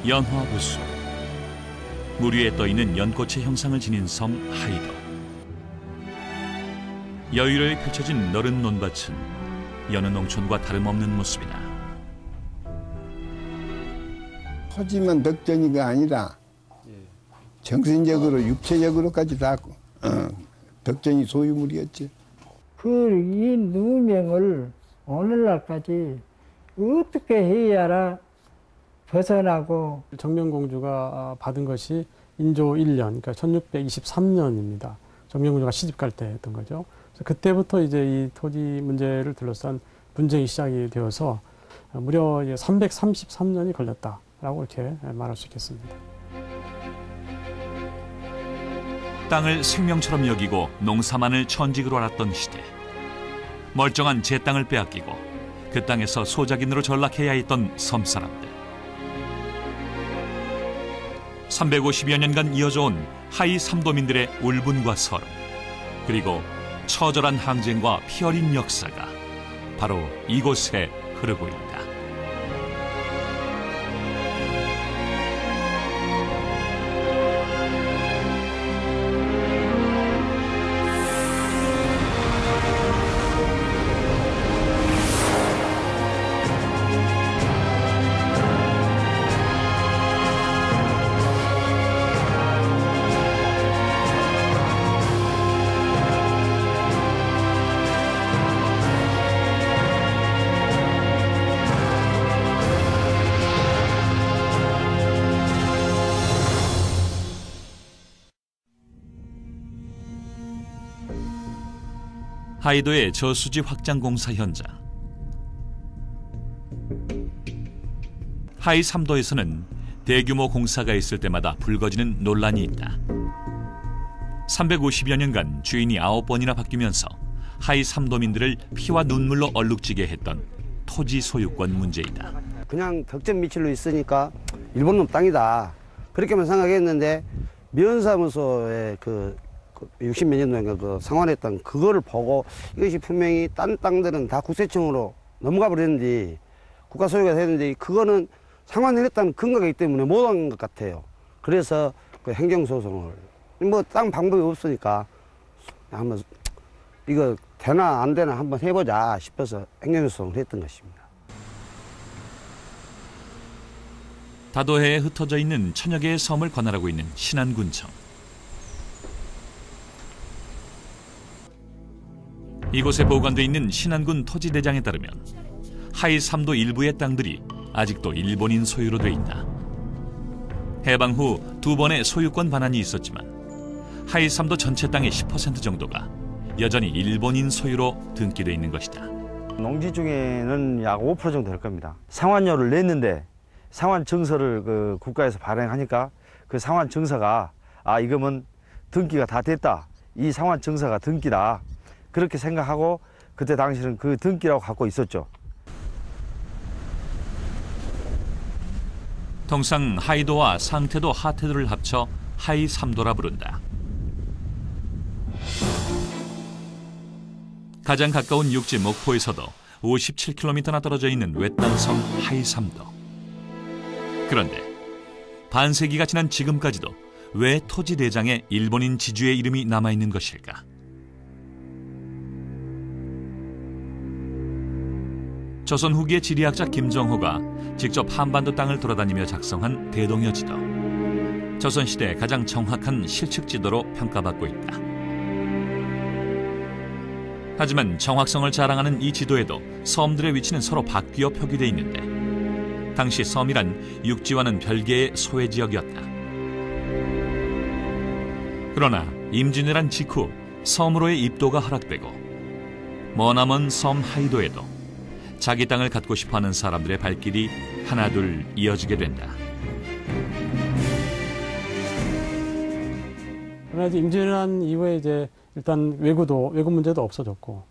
연화부수. 물 위에 떠있는 연꽃의 형상을 지닌 섬 하이도. 여유로이 펼쳐진 너른 논밭은 여느 농촌과 다름없는 모습이다. 토지만 덕전이가 아니라 정신적으로 육체적으로까지 다 덕전이 소유물이었지. 이 누명을 오늘날까지 어떻게 해야 벗어나고. 정명공주가 받은 것이 인조 1년, 그러니까 1623년입니다. 정명공주가 시집 갈 때 했던 거죠. 그래서 그때부터 이제 이 토지 문제를 둘러싼 분쟁이 시작이 되어서 무려 333년이 걸렸다라고 이렇게 말할 수 있겠습니다. 땅을 생명처럼 여기고 농사만을 천직으로 알았던 시대. 멀쩡한 제 땅을 빼앗기고 그 땅에서 소작인으로 전락해야 했던 섬사람들. 350여 년간 이어져온 하이 삼도민들의 울분과 서름, 그리고 처절한 항쟁과 피 어린 역사가 바로 이곳에 흐르고 있다. 하이도의 저수지 확장 공사 현장. 하이 삼도에서는 대규모 공사가 있을 때마다 불거지는 논란이 있다. 350여 년간 주인이 9번이나 바뀌면서 하이 삼도민들을 피와 눈물로 얼룩지게 했던 토지 소유권 문제이다. 그냥 덕전 미칠로 있으니까 일본 놈 땅이다, 그렇게만 생각했는데 면사무소의 60몇 년도인가 그 상환했던 그거를 보고 이것이 분명히 딴 땅들은 다 국세청으로 넘어가 버렸는데, 국가 소유가 됐는데 그거는 상환을 했다는 근거가 있기 때문에 못한 것 같아요. 그래서 그 행정소송을, 뭐 땅 방법이 없으니까 한번 이거 되나 안 되나 한번 해보자 싶어서 행정소송을 했던 것입니다. 다도해에 흩어져 있는 천여 개의 섬을 관할하고 있는 신안군청. 이곳에 보관돼 있는 신안군 토지대장에 따르면 하이 삼도 일부의 땅들이 아직도 일본인 소유로 돼 있다. 해방 후 2번의 소유권 반환이 있었지만 하이 삼도 전체 땅의 10% 정도가 여전히 일본인 소유로 등기돼 있는 것이다. 농지 중에는 약 5% 정도 될 겁니다. 상환료를 냈는데 상환 증서를 그 국가에서 발행하니까 그 상환 증서가 이거면 등기가 다 됐다, 이 상환 증서가 등기다, 그렇게 생각하고 그때 당시는 그 등기라고 갖고 있었죠. 통상 하이도와 상태도 하태도를 합쳐 하이 삼도라 부른다. 가장 가까운 육지 목포에서도 57km나 떨어져 있는 외딴 섬 하이 삼도. 그런데 반세기가 지난 지금까지도 왜 토지 대장에 일본인 지주의 이름이 남아있는 것일까? 조선 후기의 지리학자 김정호가 직접 한반도 땅을 돌아다니며 작성한 대동여지도. 조선시대 가장 정확한 실측지도로 평가받고 있다. 하지만 정확성을 자랑하는 이 지도에도 섬들의 위치는 서로 바뀌어 표기돼 있는데, 당시 섬이란 육지와는 별개의 소외지역이었다. 그러나 임진왜란 직후 섬으로의 입도가 허락되고 머나먼 섬 하이도에도 자기 땅을 갖고 싶어하는 사람들의 발길이 하나둘 이어지게 된다. 그러나 이제 임진왜란 이후에 이제 일단 외구 문제도 없어졌고,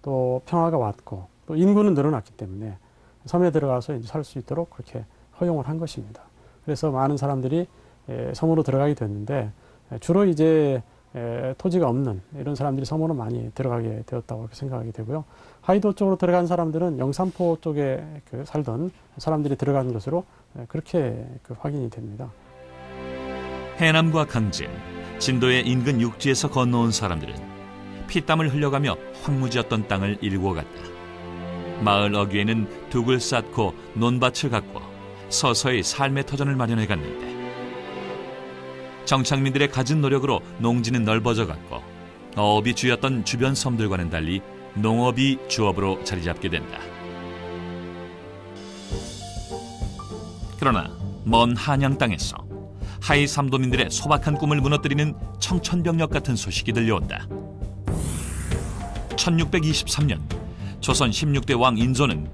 또 평화가 왔고, 또 인구는 늘어났기 때문에 섬에 들어가서 이제 살 수 있도록 그렇게 허용을 한 것입니다. 그래서 많은 사람들이 섬으로 들어가게 됐는데, 주로 이제 토지가 없는 이런 사람들이 섬으로 많이 들어가게 되었다고 그렇게 생각하게 되고요. 하이도 쪽으로 들어간 사람들은 영산포 쪽에 살던 사람들이 들어간 것으로 그렇게 확인이 됩니다. 해남과 강진, 진도의 인근 육지에서 건너온 사람들은 피땀을 흘려가며 황무지였던 땅을 일구어 갔다. 마을 어귀에는 둑을 쌓고 논밭을 가꾸어 서서히 삶의 터전을 마련해 갔는데 정착민들의 갖은 노력으로 농지는 넓어져 갔고 어업이 주였던 주변 섬들과는 달리 농업이 주업으로 자리 잡게 된다. 그러나 먼 한양 땅에서 하이 삼도민들의 소박한 꿈을 무너뜨리는 청천벽력 같은 소식이 들려온다. 1623년 조선 16대 왕 인조는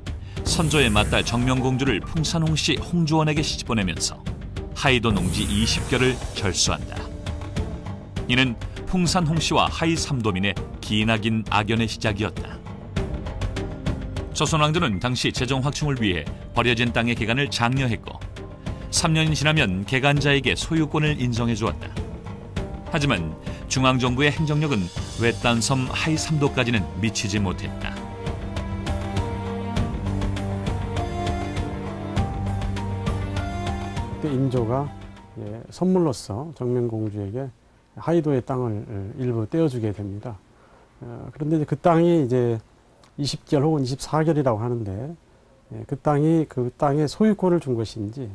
선조의 맏딸 정명공주를 풍산홍씨 홍주원에게 시집보내면서 하이도 농지 20겨를 절수한다. 이는 풍산홍씨와 하이 삼도민의 기나긴 악연의 시작이었다. 조선 왕조는 당시 재정 확충을 위해 버려진 땅의 개간을 장려했고 3년이 지나면 개간자에게 소유권을 인정해 주었다. 하지만 중앙정부의 행정력은 외딴 섬 하이 삼도까지는 미치지 못했다. 그때 인조가 선물로서 정명공주에게 하이도의 땅을 일부 떼어주게 됩니다. 그런데 그 땅이 이제 20결 혹은 24결이라고 하는데 그 땅의 소유권을 준 것인지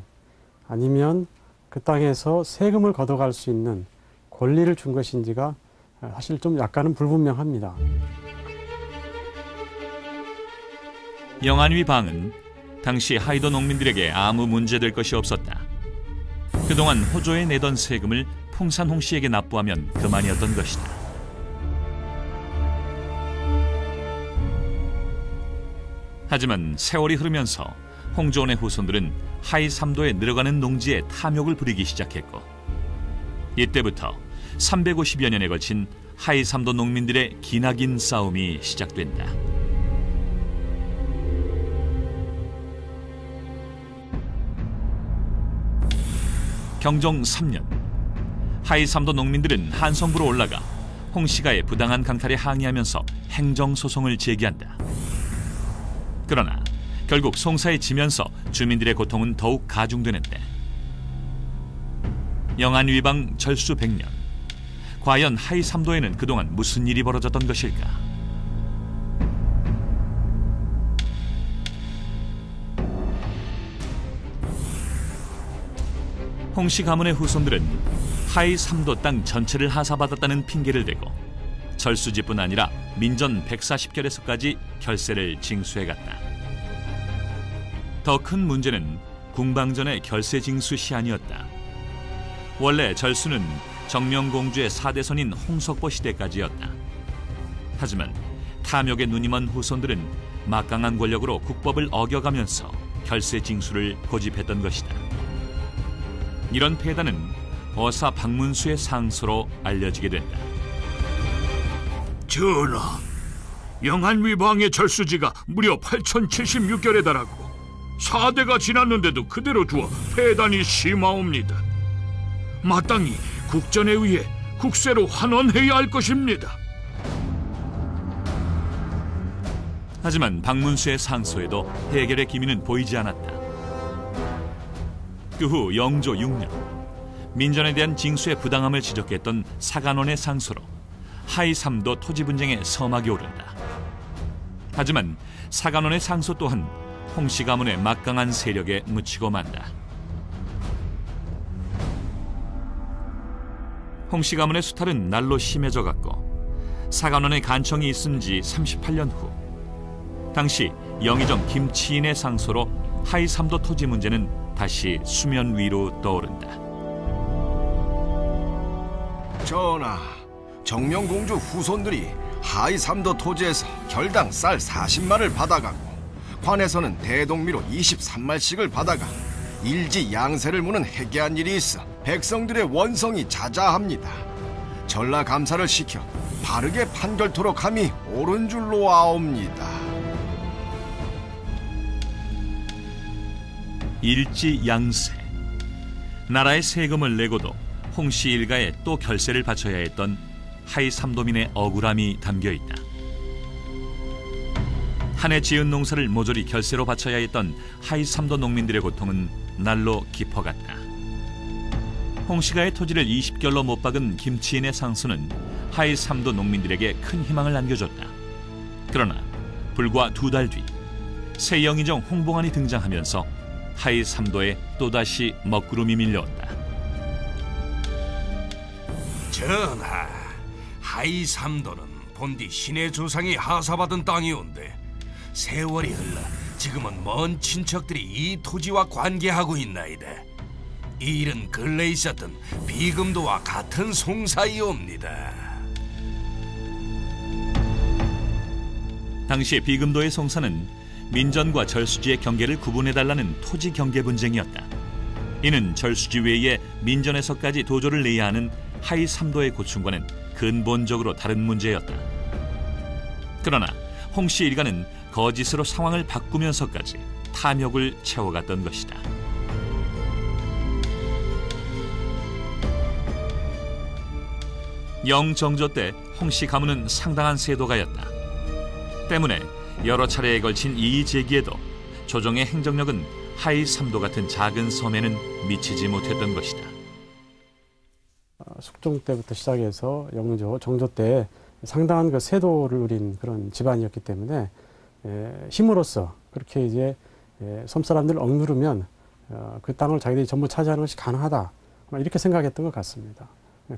아니면 그 땅에서 세금을 걷어갈 수 있는 권리를 준 것인지가 사실 좀 약간은 불분명합니다. 영안위 방은 당시 하이도 농민들에게 아무 문제될 것이 없었다. 그동안 호조에 내던 세금을 풍산홍 씨에게 납부하면 그만이었던 것이다. 하지만 세월이 흐르면서 홍조원의 후손들은 하이 삼도에 늘어가는 농지에 탐욕을 부리기 시작했고 이때부터 350여 년에 걸친 하이 삼도 농민들의 기나긴 싸움이 시작된다. 경종 3년, 하이 삼도 농민들은 한성부로 올라가 홍씨가의 부당한 강탈에 항의하면서 행정소송을 제기한다. 그러나 결국 송사에 지면서 주민들의 고통은 더욱 가중되는데 영안위방 절수 100년, 과연 하이 삼도에는 그동안 무슨 일이 벌어졌던 것일까? 홍씨 가문의 후손들은 하이 삼도 땅 전체를 하사받았다는 핑계를 대고 절수지뿐 아니라 민전 140결에서까지 결세를 징수해갔다. 더 큰 문제는 궁방전의 결세 징수 시한이었다. 원래 절수는 정명공주의 4대손인 홍석보 시대까지였다. 하지만 탐욕에 눈이 먼 후손들은 막강한 권력으로 국법을 어겨가면서 결세 징수를 고집했던 것이다. 이런 폐단은 어사 박문수의 상소로 알려지게 된다. 전하, 영안위방의 절수지가 무려 8076결에 달하고 4대가 지났는데도 그대로 두어 폐단이 심하옵니다. 마땅히 국전에 의해 국세로 환원해야 할 것입니다. 하지만 박문수의 상소에도 해결의 기미는 보이지 않았다. 그 후 영조 6년, 민전에 대한 징수의 부당함을 지적했던 사간원의 상소로 하이 삼도 토지 분쟁의 서막이 오른다. 하지만 사간원의 상소 또한 홍씨 가문의 막강한 세력에 묻히고 만다. 홍씨 가문의 수탈은 날로 심해져 갔고 사간원의 간청이 있은 지 38년 후 당시 영의정 김치인의 상소로 하이 삼도 토지 문제는 다시 수면 위로 떠오른다. 전하, 정명공주 후손들이 하이 삼도 토지에서 결당 쌀 40마를 받아가고 관에서는 대동미로 23말씩을 받아가 일지 양세를 무는 해괴한 일이 있어 백성들의 원성이 자자합니다. 전라감사를 시켜 바르게 판결토록 함이 옳은 줄로 아옵니다. 일지 양세. 나라의 세금을 내고도 홍씨 일가에 또 결세를 바쳐야 했던 하이 삼도민의 억울함이 담겨 있다. 한 해 지은 농사를 모조리 결세로 바쳐야 했던 하이 삼도 농민들의 고통은 날로 깊어갔다. 홍씨가의 토지를 20결로 못 박은 김치인의 상수는 하이 삼도 농민들에게 큰 희망을 안겨줬다. 그러나 불과 2달 뒤 새 영의정 홍봉안이 등장하면서 하이 삼도에 또다시 먹구름이 밀려온다. 전하, 하이 삼도는 본디 신의 조상이 하사받은 땅이온데 세월이 흘러 지금은 먼 친척들이 이 토지와 관계하고 있나이다. 이 일은 근래 있었던 비금도와 같은 송사이옵니다. 당시 비금도의 송사는 민전과 절수지의 경계를 구분해달라는 토지 경계 분쟁이었다. 이는 절수지 외에 민전에서까지 도조를 내야 하는 하이 삼도의 고충과는 근본적으로 다른 문제였다. 그러나 홍씨 일가는 거짓으로 상황을 바꾸면서까지 탐욕을 채워갔던 것이다. 영정조 때 홍씨 가문은 상당한 세도가였다. 때문에 여러 차례에 걸친 이의 제기에도 조정의 행정력은 하이 삼도 같은 작은 섬에는 미치지 못했던 것이다. 숙종 때부터 시작해서 영조, 정조 때 상당한 그 세도를 누린 그런 집안이었기 때문에 힘으로써 그렇게 이제 섬 사람들을 억누르면 그 땅을 자기들이 전부 차지하는 것이 가능하다, 이렇게 생각했던 것 같습니다.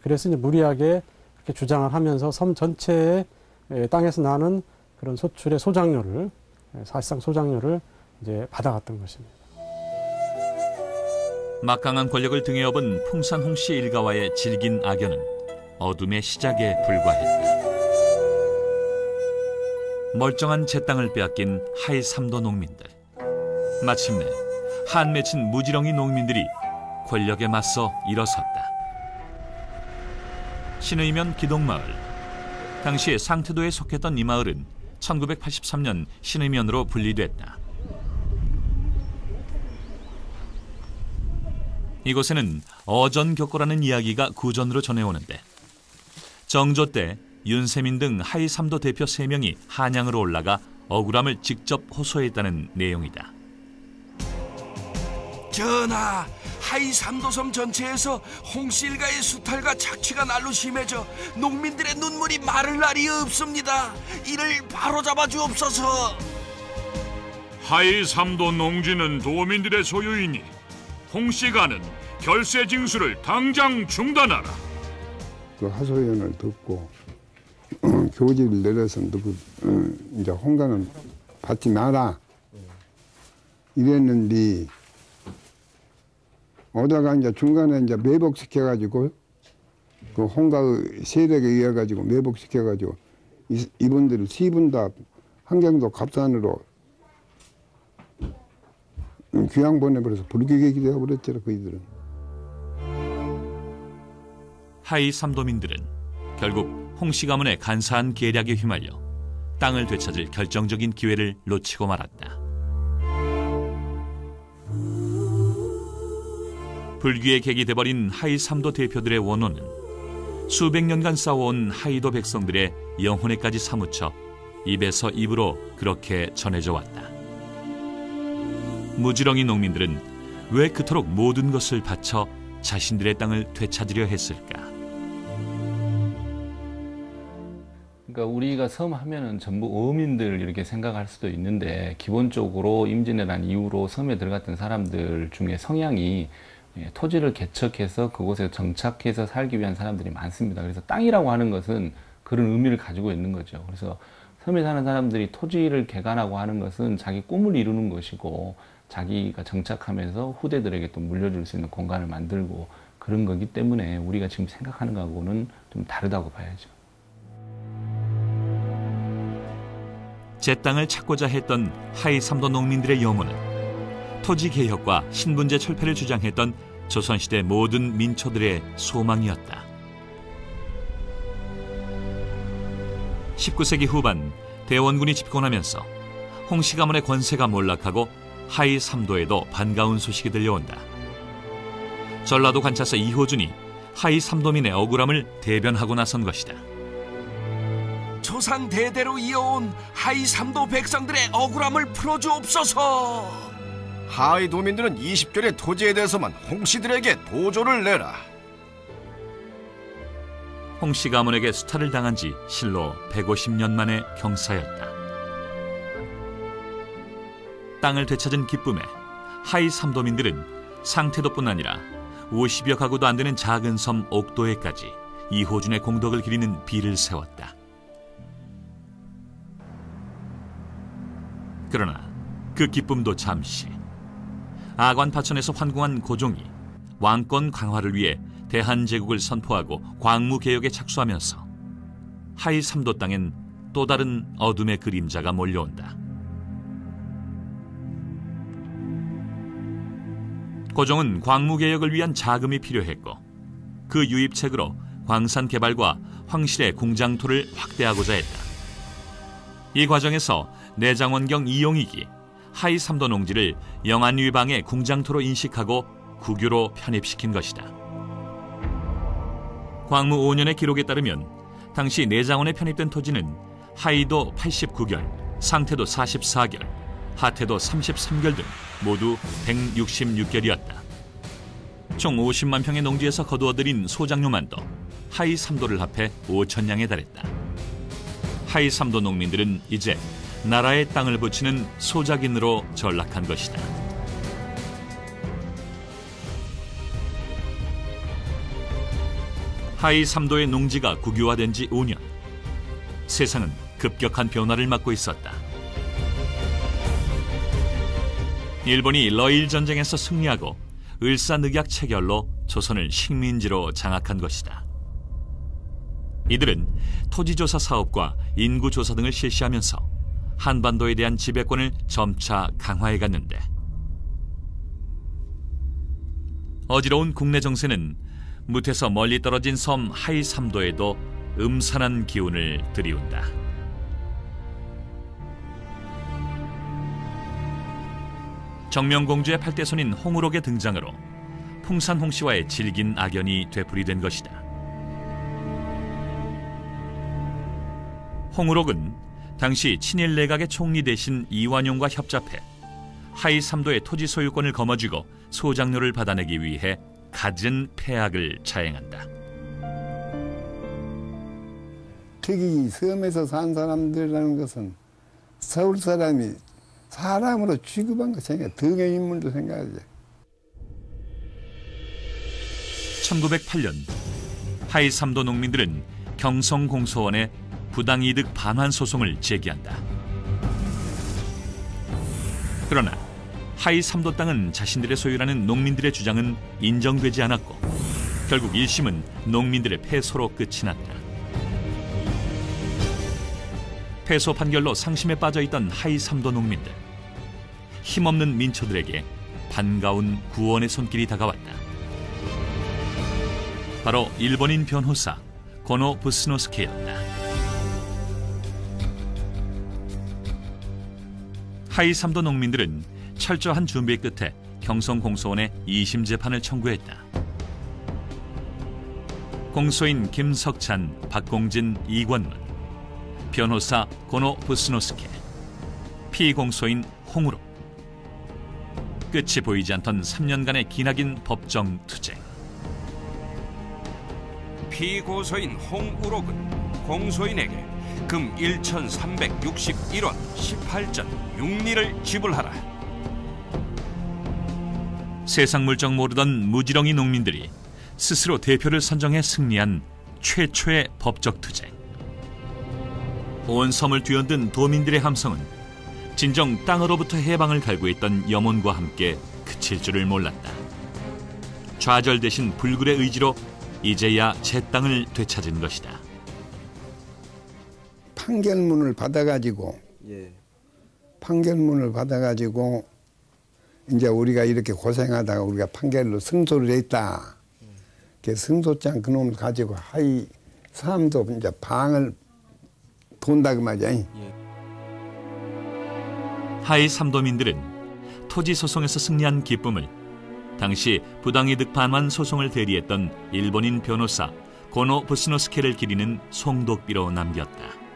그래서 이제 무리하게 그렇게 주장을 하면서 섬 전체의 땅에서 나는 그런 소출의 소장료를, 사실상 소장료를 이제 받아갔던 것입니다. 막강한 권력을 등에 업은 풍산 홍씨 일가와의 질긴 악연은 어둠의 시작에 불과했다. 멀쩡한 제 땅을 빼앗긴 하이 삼도 농민들. 마침내 한 맺힌 무지렁이 농민들이 권력에 맞서 일어섰다. 신의면 기동마을. 당시 상태도에 속했던 이 마을은 1983년 신의면으로 분리됐다. 이곳에는 어전격고라는 이야기가 구전으로 전해오는데, 정조 때 윤세민 등 하이 삼도 대표 3명이 한양으로 올라가 억울함을 직접 호소했다는 내용이다. 전하, 하이 삼도섬 전체에서 홍씨 일가의 수탈과 착취가 날로 심해져 농민들의 눈물이 마를 날이 없습니다. 이를 바로잡아 주옵소서. 하이 삼도 농지는 도민들의 소유이니 홍씨가는 결세 징수를 당장 중단하라. 그 하소연을 듣고 교지를 내려서 이제 홍가는 받지 마라 이랬는데, 오다가 이제 중간에 이제 매복시켜가지고 그 홍가의 세력에 의해 가지고 매복시켜가지고 이분들을 3분 다 한경도 갑산으로 귀양 보내버려서 불교객이 되어버렸죠, 그이들은. 하이 삼도민들은 결국 홍씨 가문의 간사한 계략에 휘말려 땅을 되찾을 결정적인 기회를 놓치고 말았다. 불귀의 객이 돼버린 하이 삼도 대표들의 원혼은 수백 년간 싸워온 하이도 백성들의 영혼에까지 사무쳐 입에서 입으로 그렇게 전해져 왔다. 무지렁이 농민들은 왜 그토록 모든 것을 바쳐 자신들의 땅을 되찾으려 했을까? 그러니까 우리가 섬 하면은 전부 어민들 이렇게 생각할 수도 있는데, 기본적으로 임진왜란 이후로 섬에 들어갔던 사람들 중에 성향이 토지를 개척해서 그곳에 정착해서 살기 위한 사람들이 많습니다. 그래서 땅이라고 하는 것은 그런 의미를 가지고 있는 거죠. 그래서 섬에 사는 사람들이 토지를 개간하고 하는 것은 자기 꿈을 이루는 것이고, 자기가 정착하면서 후대들에게 또 물려줄 수 있는 공간을 만들고 그런 거기 때문에 우리가 지금 생각하는 거하고는 좀 다르다고 봐야죠. 제 땅을 찾고자 했던 하이 삼도 농민들의 염원은 토지 개혁과 신분제 철폐를 주장했던 조선시대 모든 민초들의 소망이었다. 19세기 후반 대원군이 집권하면서 홍씨 가문의 권세가 몰락하고 하이 삼도에도 반가운 소식이 들려온다. 전라도 관찰사 이호준이 하이 삼도민의 억울함을 대변하고 나선 것이다. 조상 대대로 이어온 하이 3도 백성들의 억울함을 풀어주옵소서. 하이 도민들은 20결의 토지에 대해서만 홍씨들에게 도조를 내라. 홍씨 가문에게 수탈을 당한 지 실로 150년 만의 경사였다. 땅을 되찾은 기쁨에 하이 3도민들은 상태도뿐 아니라 50여 가구도 안 되는 작은 섬 옥도에까지 이호준의 공덕을 기리는 비를 세웠다. 그러나 그 기쁨도 잠시. 아관 파천에서 환궁한 고종이 왕권 강화를 위해 대한제국을 선포하고 광무개혁에 착수하면서 하이 3도 땅엔 또 다른 어둠의 그림자가 몰려온다. 고종은 광무개혁을 위한 자금이 필요했고 그 유입책으로 광산 개발과 황실의 공장토를 확대하고자 했다. 이 과정에서 내장원경 이용익이 하이 3도 농지를 영안위방의 공장토로 인식하고 국유로 편입시킨 것이다. 광무 5년의 기록에 따르면 당시 내장원에 편입된 토지는 하이도 89결, 상태도 44결, 하태도 33결 등 모두 166결이었다. 총 50만 평의 농지에서 거두어들인 소작료만도 하이 3도를 합해 5천량에 달했다. 하이 3도 농민들은 이제 나라의 땅을 붙이는 소작인으로 전락한 것이다. 하이 3도의 농지가 국유화된 지 5년. 세상은 급격한 변화를 맞고 있었다. 일본이 러일 전쟁에서 승리하고 을사늑약 체결로 조선을 식민지로 장악한 것이다. 이들은 토지조사 사업과 인구조사 등을 실시하면서 한반도에 대한 지배권을 점차 강화해갔는데 어지러운 국내 정세는 무태서 멀리 떨어진 섬 하이 3도에도 음산한 기운을 들이운다. 정명공주의 8대손인 홍우록의 등장으로 풍산 홍씨와의 질긴 악연이 되풀이된 것이다. 홍우록은 당시 친일 내각의 총리 대신 이완용과 협잡해 하이 3도의 토지 소유권을 거머쥐고 소작료를 받아내기 위해 갖은 폐악을 자행한다. 특히 섬에서 산 사람들이라는 것은 서울 사람이 사람으로 취급한 거 생각, 등의 인물도 생각하지. 1908년 하이 3도 농민들은 경성공소원에 부당이득 반환 소송을 제기한다. 그러나 하이 3도 땅은 자신들의 소유라는 농민들의 주장은 인정되지 않았고 결국 1심은 농민들의 패소로 끝이 났다. 패소 판결로 상심에 빠져있던 하이 3도 농민들. 힘없는 민초들에게 반가운 구원의 손길이 다가왔다. 바로 일본인 변호사 고노 부스노스케였다. 하이 3도 농민들은 철저한 준비 끝에 경성공소원에 2심 재판을 청구했다. 공소인 김석찬, 박공진, 이권문, 변호사 고노 부스노스케, 피공소인 홍우록. 끝이 보이지 않던 3년간의 기나긴 법정 투쟁. 피고소인 홍우록은 공소인에게 금 1,361원 18전 6리를 지불하라. 세상 물정 모르던 무지렁이 농민들이 스스로 대표를 선정해 승리한 최초의 법적 투쟁. 온 섬을 뒤흔든 도민들의 함성은 진정 땅으로부터 해방을 갈구했던 염원과 함께 그칠 줄을 몰랐다. 좌절 대신 불굴의 의지로 이제야 제 땅을 되찾은 것이다. 판결문을 받아가지고 이제 우리가 이렇게 고생하다가 우리가 판결로 승소를 했다. 그 승소장 그놈을 가지고 하이 3도 이제 방을 돈다 그 말이야. 하이 3도민들은 토지 소송에서 승리한 기쁨을 당시 부당이득 반환 소송을 대리했던 일본인 변호사 고노 부스노스케를 기리는 송독비로 남겼다.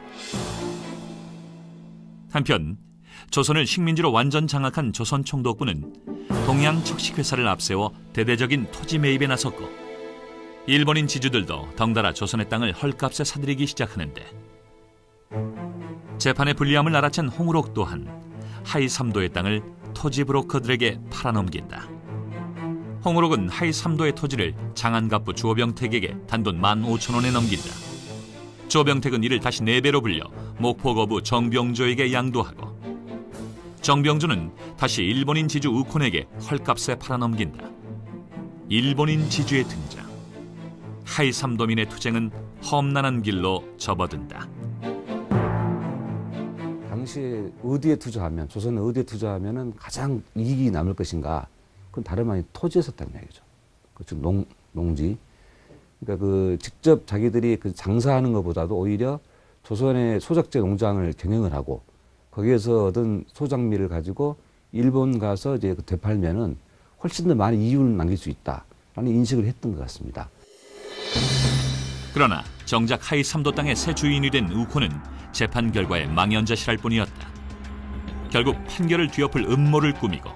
한편 조선을 식민지로 완전 장악한 조선 총독부는 동양 척식회사를 앞세워 대대적인 토지 매입에 나섰고 일본인 지주들도 덩달아 조선의 땅을 헐값에 사들이기 시작하는데 재판의 불리함을 알아챈 홍우록 또한 하이3도의 땅을 토지 브로커들에게 팔아넘긴다. 홍우록은 하이3도의 토지를 장안갑부 주호병택에게 단돈 15,000원에 넘긴다. 주호병택은 이를 다시 4배로 불려 목포거부 정병조에게 양도하고 정병조는 다시 일본인 지주 우콘에게 헐값에 팔아넘긴다. 일본인 지주의 등장. 하이3도민의 투쟁은 험난한 길로 접어든다. 당시에 어디에 투자하면, 조선은 어디에 투자하면 가장 이익이 남을 것인가? 그건 다름 아닌 토지에 섰다는 얘기죠. 즉 농지. 그러니까 그 직접 자기들이 그 장사하는 것보다도 오히려 조선의 소작제 농장을 경영을 하고 거기에서 얻은 소작미를 가지고 일본 가서 이제 되팔면은 훨씬 더 많은 이윤을 남길 수 있다라는 인식을 했던 것 같습니다. 그러나 정작 하이3도 땅의 새 주인이 된 우코는 재판 결과에 망연자실할 뿐이었다. 결국 판결을 뒤엎을 음모를 꾸미고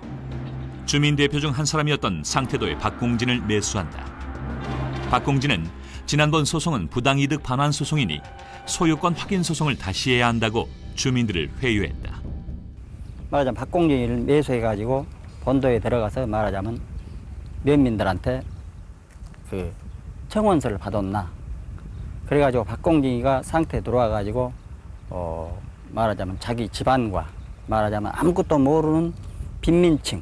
주민 대표 중 한 사람이었던 상태도의 박공진을 매수한다. 박공진은 지난번 소송은 부당이득 반환 소송이니 소유권 확인 소송을 다시 해야 한다고 주민들을 회유했다. 말하자면 박공진을 매수해가지고 본도에 들어가서 말하자면 면민들한테 그 청원서를 받았나. 그래가지고 박공진이가 상태에 들어와가지고 말하자면 자기 집안과 말하자면 아무것도 모르는 빈민층,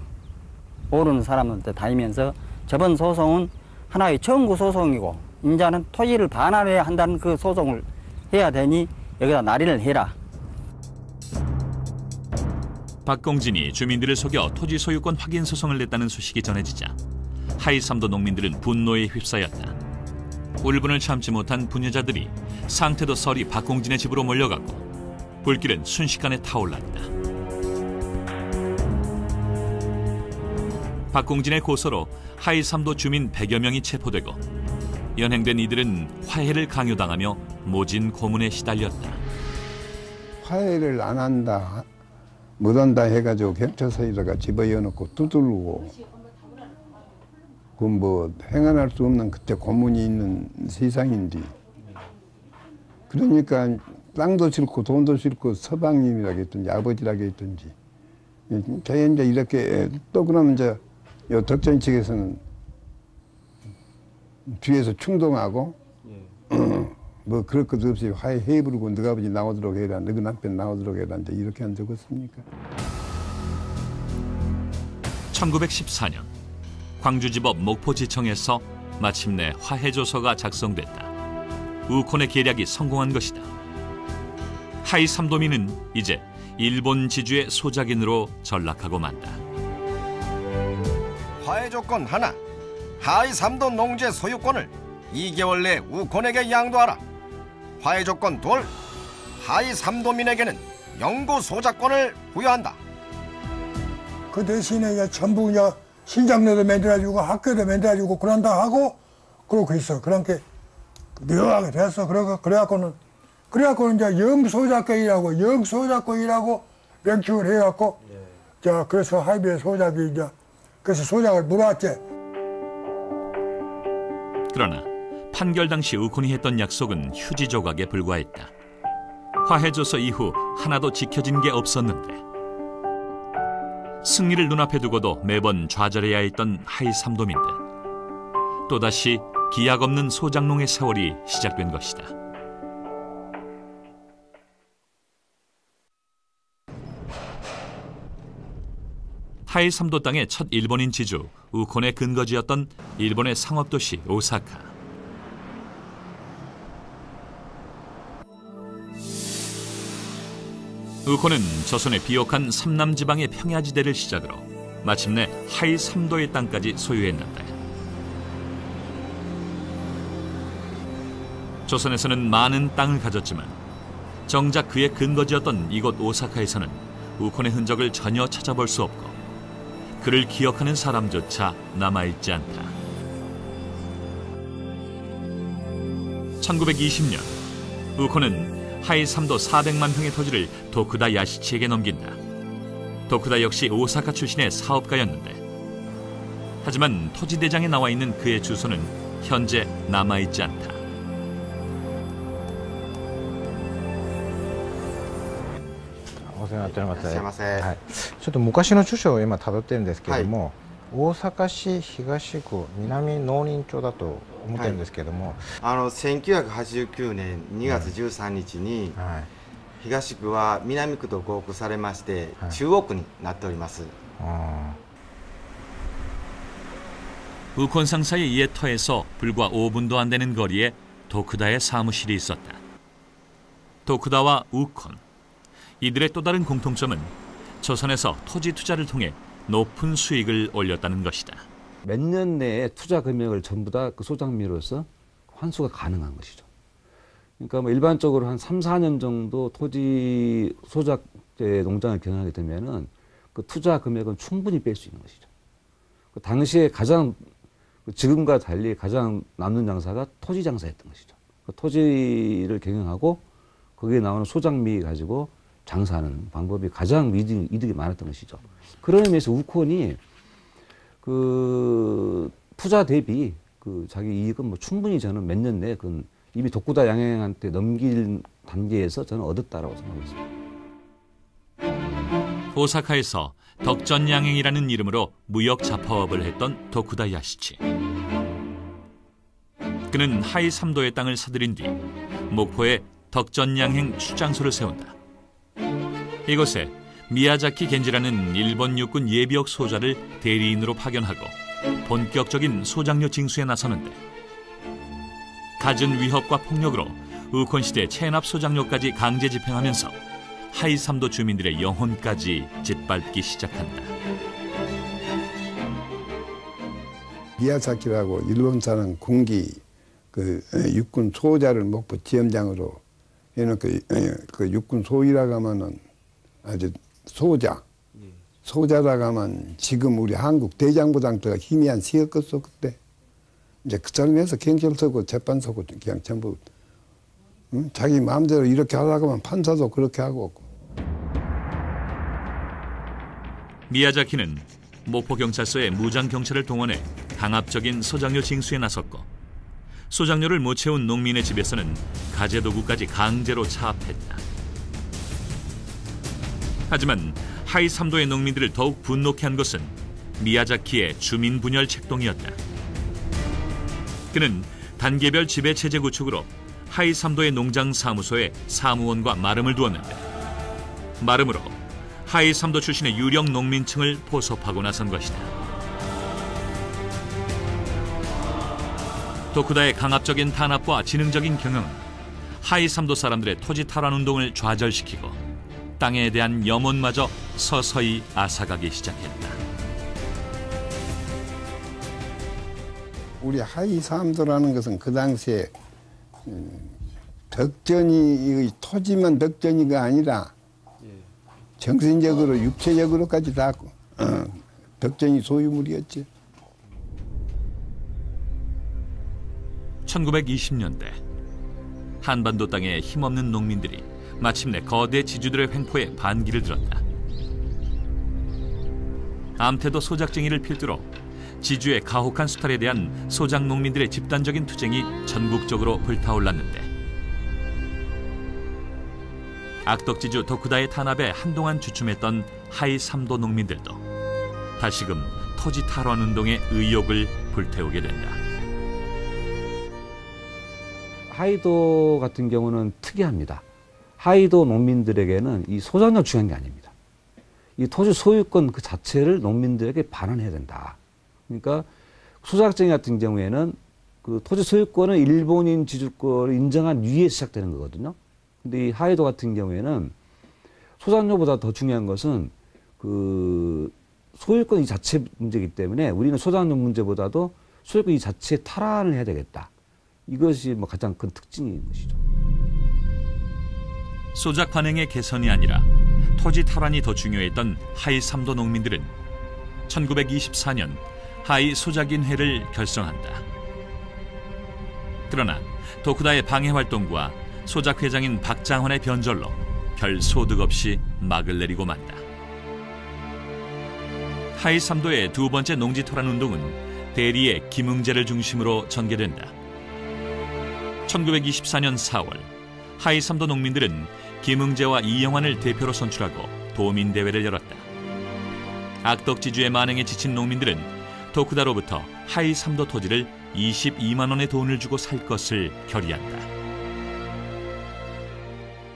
모르는 사람한테 다니면서 저번 소송은 하나의 청구 소송이고 인자는 토지를 반환해야 한다는 그 소송을 해야 되니 여기다 날인을 해라. 박공진이 주민들을 속여 토지 소유권 확인 소송을 냈다는 소식이 전해지자 하이3도 농민들은 분노에 휩싸였다. 울분을 참지 못한 부녀자들이 상태도 서리 박공진의 집으로 몰려가고 불길은 순식간에 타올랐다. 박공진의 고소로 하이3도 주민 100여 명이 체포되고 연행된 이들은 화해를 강요당하며 모진 고문에 시달렸다. 화해를 안 한다, 못한다 해가지고 경찰서에다가 집어넣고 두들고 그 뭐 행안할 수 없는 그때 고문이 있는 세상인데 그러니까 땅도 싫고 돈도 싫고 서방님이라겠든지 아버지라겠든지 저 이제 이렇게 또 그러면 이제 요 덕전 측에서는 뒤에서 충동하고 뭐 그럴 것 없이 화해해 부르고 너가 아버지 나오도록 해라, 너그 남편 나오도록 해라 이제 이렇게 한 적 없습니까? 1914년 광주지법 목포지청에서 마침내 화해조서가 작성됐다. 우콘의 계략이 성공한 것이다. 하이3도민은 이제 일본 지주의 소작인으로 전락하고 만다. 화해 조건 하나, 하이3도 농지 소유권을 2개월 내 우콘에게 양도하라. 화해 조건 둘, 하이3도민에게는 영구 소작권을 부여한다. 그 대신에 이제 전부 이제 신장로도 만들어주고 학교도 만들어주고 그런다 하고 그러고 있어. 그렇게 묘하게 됐어. 그래갖고는 이제 영소작권이라고 명칭을 해갖고 자 그래서 하이비의 소작이 이제 그래서 소작을 물어왔지. 그러나 판결 당시 우콘이 했던 약속은 휴지 조각에 불과했다. 화해조서 이후 하나도 지켜진 게 없었는데 승리를 눈앞에 두고도 매번 좌절해야 했던 하이3도민들. 또다시 기약 없는 소작농의 세월이 시작된 것이다. 하이3도 땅의 첫 일본인 지주 우콘의 근거지였던 일본의 상업도시 오사카. 우콘은 조선의 비옥한 삼남지방의 평야지대를 시작으로 마침내 하이3도의 땅까지 소유했는데 조선에서는 많은 땅을 가졌지만 정작 그의 근거지였던 이곳 오사카에서는 우콘의 흔적을 전혀 찾아볼 수 없고 그를 기억하는 사람조차 남아있지 않다. 1920년 우콘은 하이 3도 400만 평의 토지를 도쿠다 야시치에게 넘긴다. 도쿠다 역시 오사카 출신의 사업가였는데 하지만 토지대장에 나와 있는 그의 주소는 현재 남아있지 않다. お世話になっております。いらっしゃいませ。はい。ちょっと昔の著書を今辿ってるんですけれども、大阪市東区南農林町だと思ってるんですけれども、1989年2月13日に、東区は南区と合区されまして、中央区になっております。 우콘 상사의 옛 터에서 불과 5분도 안 되는 거리에 도쿠다의 사무실이 있었다. 도쿠다와 우콘, 이들의 또 다른 공통점은 조선에서 토지 투자를 통해 높은 수익을 올렸다는 것이다. 몇 년 내에 투자 금액을 전부 다 그 소장미로서 환수가 가능한 것이죠. 그러니까 뭐 일반적으로 한 3, 4년 정도 토지 소작제 농장을 경영하게 되면은 그 투자 금액은 충분히 뺄 수 있는 것이죠. 그 당시에 가장 지금과 달리 가장 남는 장사가 토지 장사였던 것이죠. 그 토지를 경영하고 거기에 나오는 소장미 가지고 장사하는 방법이 가장 이득이 많았던 것이죠. 그런 의미에서 우콘이 그 투자 대비 그 자기 이익은 뭐 충분히 저는 몇 년 내에 그 이미 도쿠다 양행한테 넘길 단계에서 저는 얻었다라고 생각하고 있습니다. 오사카에서 덕전양행이라는 이름으로 무역 자파업을 했던 도쿠다 야시치. 그는 하이 3도의 땅을 사들인 뒤 목포에 덕전양행 출장소를 세운다. 이곳에 미야자키 겐지라는 일본 육군 예비역 소자를 대리인으로 파견하고 본격적인 소장료 징수에 나서는데 갖은 위협과 폭력으로 우콘 시대 체납 소장료까지 강제 집행하면서 하이 3도 주민들의 영혼까지 짓밟기 시작한다. 미야자키라고 일본 사람 군기 그 육군 소자를 목포 지점장으로 해놓고 그 육군 소위라고 하면은 아주 소자라고 하면 지금 우리 한국 대장보다 더 희미한 시였겠어 그때. 이제 그 사람에서 경찰서고 재판서고 그냥 전부 자기 마음대로 이렇게 하라고 하면 판사도 그렇게 하고. 미야자키는 목포경찰서에 무장경찰을 동원해 강압적인 소장료 징수에 나섰고 소장료를 못 채운 농민의 집에서는 가재도구까지 강제로 차압했다. 하지만 하이 3도의 농민들을 더욱 분노케 한 것은 미야자키의 주민 분열 책동이었다. 그는 단계별 지배체제 구축으로 하이 3도의 농장 사무소에 사무원과 마름을 두었는데 마름으로 하이 3도 출신의 유령 농민층을 포섭하고 나선 것이다. 도쿠다의 강압적인 탄압과 지능적인 경영은 하이 3도 사람들의 토지 탈환 운동을 좌절시키고 땅에 대한 염원마저 서서히 앗아가기 시작했다. 우리 하이 3도라는 것은 그 당시에 덕전이 토지만 덕전이가 아니라 정신적으로 육체적으로까지 다 덕전이 소유물이었지. 1920년대 한반도 땅에 힘없는 농민들이 마침내 거대 지주들의 횡포에 반기를 들었다. 암태도 소작쟁이를 필두로 지주의 가혹한 수탈에 대한 소작 농민들의 집단적인 투쟁이 전국적으로 불타올랐는데 악덕지주 도쿠다의 탄압에 한동안 주춤했던 하이 3도 농민들도 다시금 토지 탈환 운동의 의욕을 불태우게 된다. 하이도 같은 경우는 특이합니다. 하이도 농민들에게는 이 소장료 중요한 게 아닙니다. 이 토지 소유권 그 자체를 농민들에게 반환해야 된다. 그러니까 소작쟁이 같은 경우에는 그 토지 소유권은 일본인 지주권을 인정한 위에 시작되는 거거든요. 근데 이 하이도 같은 경우에는 소장료보다 더 중요한 것은 그 소유권 이 자체 문제이기 때문에 우리는 소장료 문제보다도 소유권 이 자체에 탈환을 해야 되겠다. 이것이 뭐 가장 큰 특징인 것이죠. 소작 관행의 개선이 아니라 토지 탈환이 더 중요했던 하이 3도 농민들은 1924년 하이 소작인회를 결성한다. 그러나 도쿠다의 방해 활동과 소작 회장인 박장헌의 변절로 별 소득 없이 막을 내리고 만다. 하이삼도의 두 번째 농지토란 운동은 대리의 김응재를 중심으로 전개된다. 1924년 4월 하이삼도 농민들은 김응재와 이영환을 대표로 선출하고 도민대회를 열었다. 악덕지주의 만행에 지친 농민들은 도쿠다로부터 하이삼도 토지를 22만 원의 돈을 주고 살 것을 결의한다.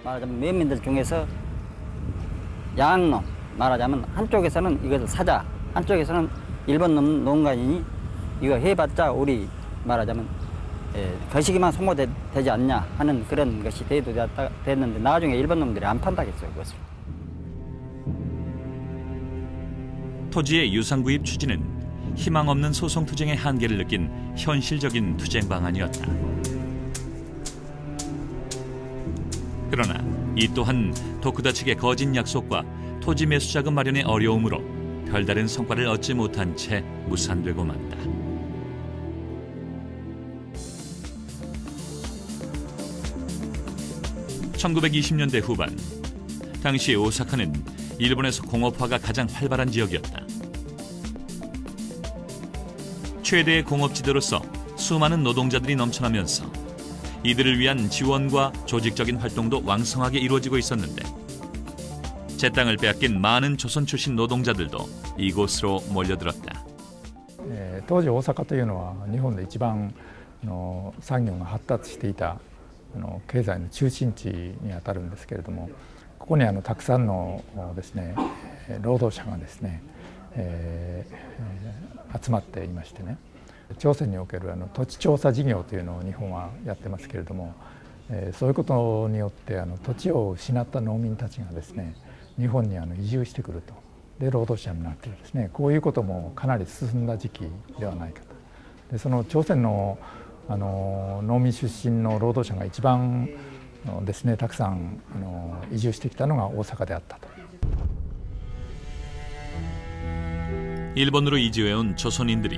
말하자면 면민들 중에서 양놈, 말하자면 한쪽에서는 이것을 사자, 한쪽에서는 일본 농가인이 이거 해봤자 우리 말하자면 거시기만 소모되지 않냐 하는 그런 것이 대두됐는데 나중에 일본 놈들이 안 판다겠어요, 그것을. 토지의 유상구입 추진은 희망 없는 소송 투쟁의 한계를 느낀 현실적인 투쟁 방안이었다. 그러나 이 또한 도쿠다 측의 거짓 약속과 토지 매수 자금 마련의 어려움으로 별다른 성과를 얻지 못한 채 무산되고 만다. (1920년대) 후반, 당시 오사카는 일본에서 공업화가 가장 활발한 지역이었다. 최대의 공업지대로서 수많은 노동자들이 넘쳐나면서 이들을 위한 지원과 조직적인 활동도 왕성하게 이루어지고 있었는데 제 땅을 빼앗긴 많은 조선 출신 노동자들도 이곳으로 몰려들었다. 当時大阪というのは日本で一番産業が発達していた経済の中心地にあたるんですけれども、ここにたくさんのですね労働者がですね集まっていましてね、朝鮮における土地調査事業というのを日本はやってますけれども、そういうことによって土地を失った農民たちがですね日本に移住してくると、で労働者になってですね、こういうこともかなり進んだ時期ではないかと。でその朝鮮の農民出身の労働者が一番ですねたくさん移住してきたのが大阪であったと。 일본으로 이주해온 조선인들이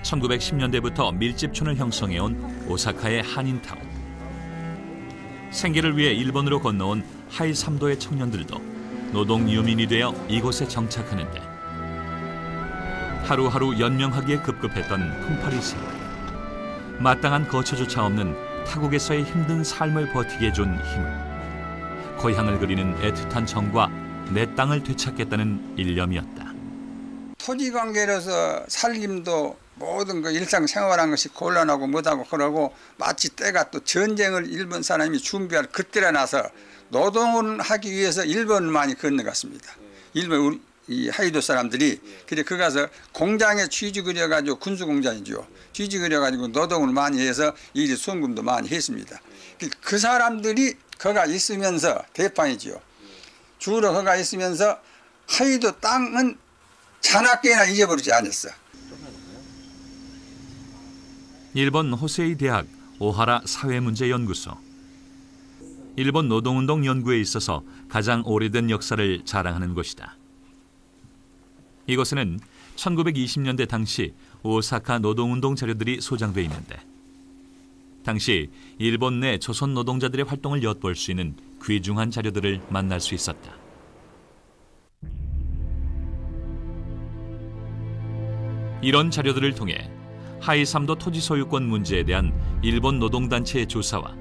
1910년대부터 밀집촌을 형성해온 오사카의 한인타운. 생계를 위해 일본으로 건너온 하이삼도의 청년들도 노동 유민이 되어 이곳에 정착하는데 하루하루 연명하기에 급급했던 풍파리 생활. 마땅한 거처조차 없는 타국에서의 힘든 삶을 버티게 해준 힘은 고향을 그리는 애틋한 정과 내 땅을 되찾겠다는 일념이었다. 토지 관계로서 살림도 모든 그 일상생활한 것이 곤란하고 못하고 그러고 마치 때가 또 전쟁을 일본 사람이 준비할 그때라 나서 노동을 하기 위해서 일본을 많이 건너갔습니다. 일본 이 하이도 사람들이 그래 그 가서 공장에 취직을 해가지고 군수공장이죠. 취직을 해가지고 노동을 많이 해서 일이 수금도 많이 했습니다. 그 사람들이 거가 있으면서 대판이죠. 주로 거가 있으면서 하이도 땅은 자나깨나 잊어버리지 않았어. 일본 호세이 대학 오하라 사회문제연구소. 일본 노동운동 연구에 있어서 가장 오래된 역사를 자랑하는 곳이다. 이곳에는 1920년대 당시 오사카 노동운동 자료들이 소장돼 있는데 당시 일본 내 조선 노동자들의 활동을 엿볼 수 있는 귀중한 자료들을 만날 수 있었다. 이런 자료들을 통해 하이삼도 토지 소유권 문제에 대한 일본 노동단체의 조사와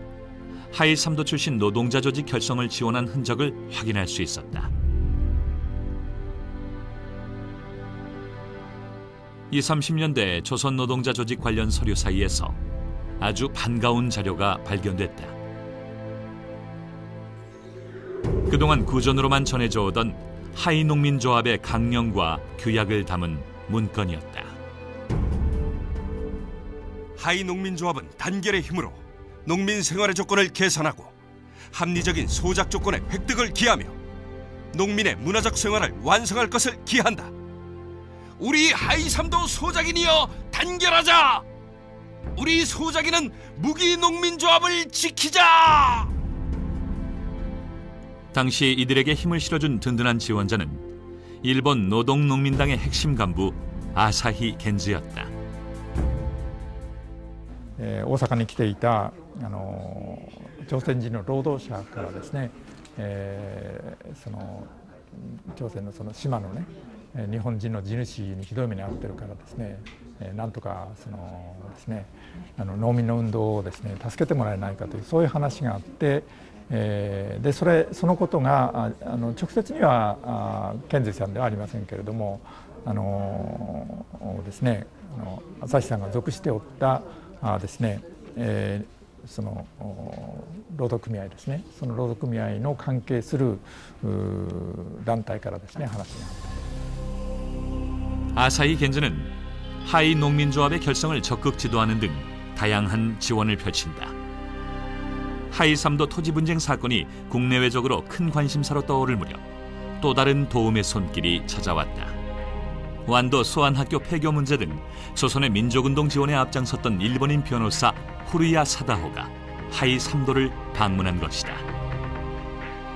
하이삼도 출신 노동자 조직 결성을 지원한 흔적을 확인할 수 있었다. 20, 30년대 조선 노동자 조직 관련 서류 사이에서 아주 반가운 자료가 발견됐다. 그동안 구전으로만 전해져 오던 하이농민조합의 강령과 규약을 담은 문건이었다. 하이농민조합은 단결의 힘으로 농민 생활의 조건을 개선하고 합리적인 소작 조건의 획득을 기하며 농민의 문화적 생활을 완성할 것을 기한다. 우리 하이삼도 소작인이여 단결하자! 우리 소작인은 무기농민조합을 지키자! 당시 이들에게 힘을 실어준 든든한 지원자는 일본 노동농민당의 핵심 간부 아사히 겐즈였다. 大阪に来ていた朝鮮人の労働者からですね、その朝鮮のその島のね日本人の地主にひどい目に遭ってるからですね、なんとかそのですね農民の運動をですね助けてもらえないかというそういう話があって、でそのことが直接には健二さんではありませんけれどもですね朝日さんが属しておったですね、その労働組合ですね、その労働組合の関係する団体からですね話があった。 아사히 겐즈는 하이 농민조합의 결성을 적극 지도하는 등 다양한 지원을 펼친다. 하이 3도 토지 분쟁 사건이 국내외적으로 큰 관심사로 떠오를 무렵 또 다른 도움의 손길이 찾아왔다. 완도 소환학교 폐교 문제 등 조선의 민족운동 지원에 앞장섰던 일본인 변호사 후루야 사다호가 하이 3도를 방문한 것이다.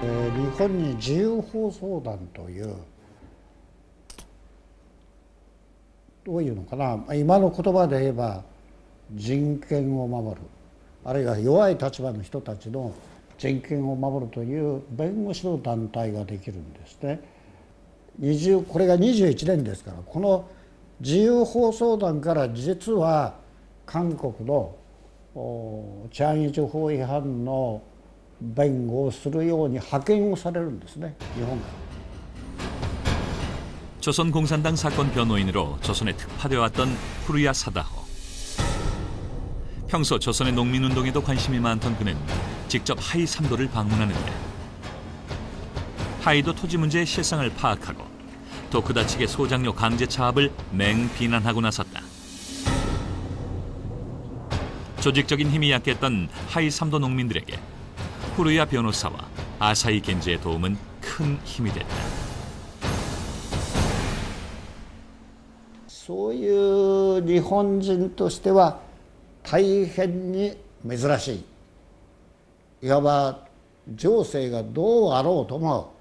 日本に自由放送団というどういうのかな、今の言葉で言えば人権を守る、あるいは弱い立場の人たちの人権を守るという弁護士の団体ができるんですね。これが21年ですから、この自由放送団から実は韓国の治安維持法違反の弁護をするように派遣をされるんですね、日本が。 조선 공산당 사건 변호인으로 조선에 특파되어 왔던 후루야 사다호. 평소 조선의 농민운동에도 관심이 많던 그는 직접 하이 3도를 방문하는데 하이도 토지 문제의 실상을 파악하고 도쿠다 측의 소장료 강제 차압을 맹비난하고 나섰다. 조직적인 힘이 약했던 하이 3도 농민들에게 후루야 변호사와 아사히 겐지의 도움은 큰 힘이 됐다. そういう日本人としては大変に珍しい。いわば情勢がどうあろうとも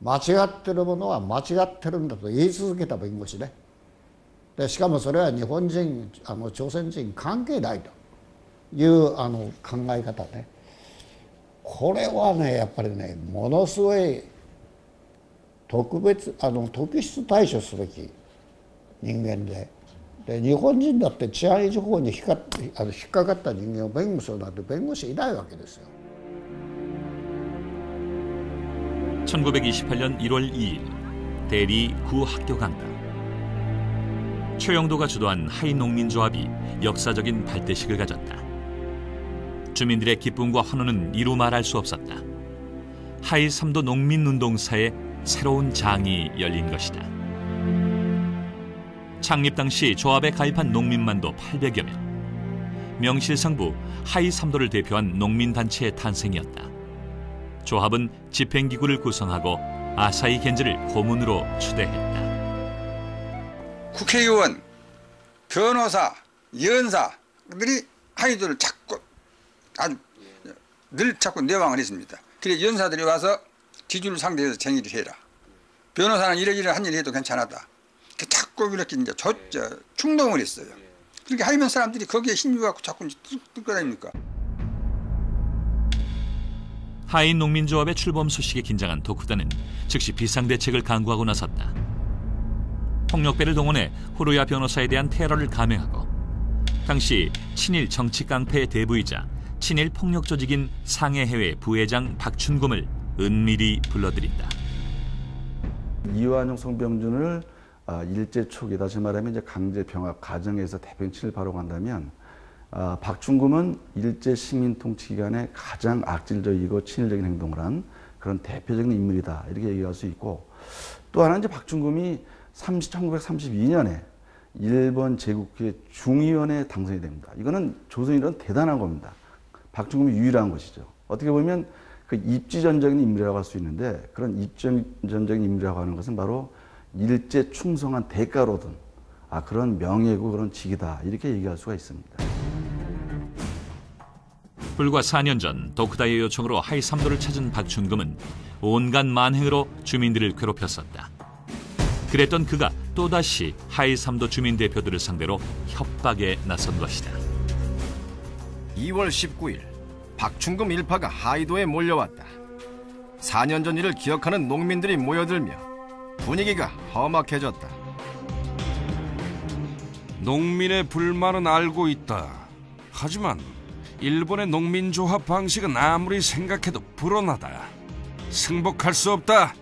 間違ってるものは間違ってるんだと言い続けた弁護士ね。でしかもそれは日本人朝鮮人関係ないという考え方ね。これはねやっぱりねものすごい特筆対処すべき 人間で、日本人だって治安維持法に引っかかった人間を弁護するなんて弁護士いないわけですよ。 1928년 1월 2일 대리 구 학교 강당. 최영도가 주도한 하이 농민조합이 역사적인 발대식을 가졌다. 주민들의 기쁨과 환호는 이루 말할 수 없었다. 하이 3도 농민운동사의 새로운 장이 열린 것이다. 창립 당시 조합에 가입한 농민만도 800여 명. 명실상부 하이 3도를 대표한 농민단체의 탄생이었다. 조합은 집행기구를 구성하고 아사히 겐지를 고문으로 추대했다. 국회의원, 변호사, 연사들이 하이도를 자꾸 늘 자꾸 내왕을 했습니다. 그래서 연사들이 와서 지주를 상대해서 쟁의를 해라. 변호사는 이러한 일을 해도 괜찮았다. 자꾸 이렇게 이제 충동을 했어요. 그렇게 하이면 사람들이 거기에 힘입어갖고 자꾸 뜯어다닙니까? 하이 농민조합의 출범 소식에 긴장한 도쿠다는 즉시 비상대책을 강구하고 나섰다. 폭력배를 동원해 후루야 변호사에 대한 테러를 감행하고 당시 친일 정치 깡패의 대부이자 친일 폭력 조직인 상해회회 부회장 박춘금을 은밀히 불러들인다. 이완용 성병준을 일제 초기 다시 말하면 이제 강제 병합 가정에서 대변친을 바라고 한다면 박충금은 일제 시민 통치 기간에 가장 악질적이고 친일적인 행동을 한 그런 대표적인 인물이다 이렇게 얘기할 수 있고 또 하나 이제 박충금이 1932년에 일본 제국회 중의원에 당선이 됩니다. 이거는 조선인은 대단한 겁니다. 박충금이 유일한 것이죠. 어떻게 보면 그 입지전적인 인물이라고 할 수 있는데 그런 입지전적인 인물이라고 하는 것은 바로 일제 충성한 대가로 얻은 그런 명예고 그런 직이다 이렇게 얘기할 수가 있습니다. 불과 4년 전 도쿠다의 요청으로 하이 3도를 찾은 박춘금은 온갖 만행으로 주민들을 괴롭혔었다. 그랬던 그가 또다시 하이 3도 주민 대표들을 상대로 협박에 나선 것이다. 2월 19일 박충금 일파가 하이도에 몰려왔다. 4년 전 일을 기억하는 농민들이 모여들며 분위기가 험악해졌다. 농민의 불만은 알고 있다. 하지만 일본의 농민조합 방식은 아무리 생각해도 불온하다. 승복할 수 없다.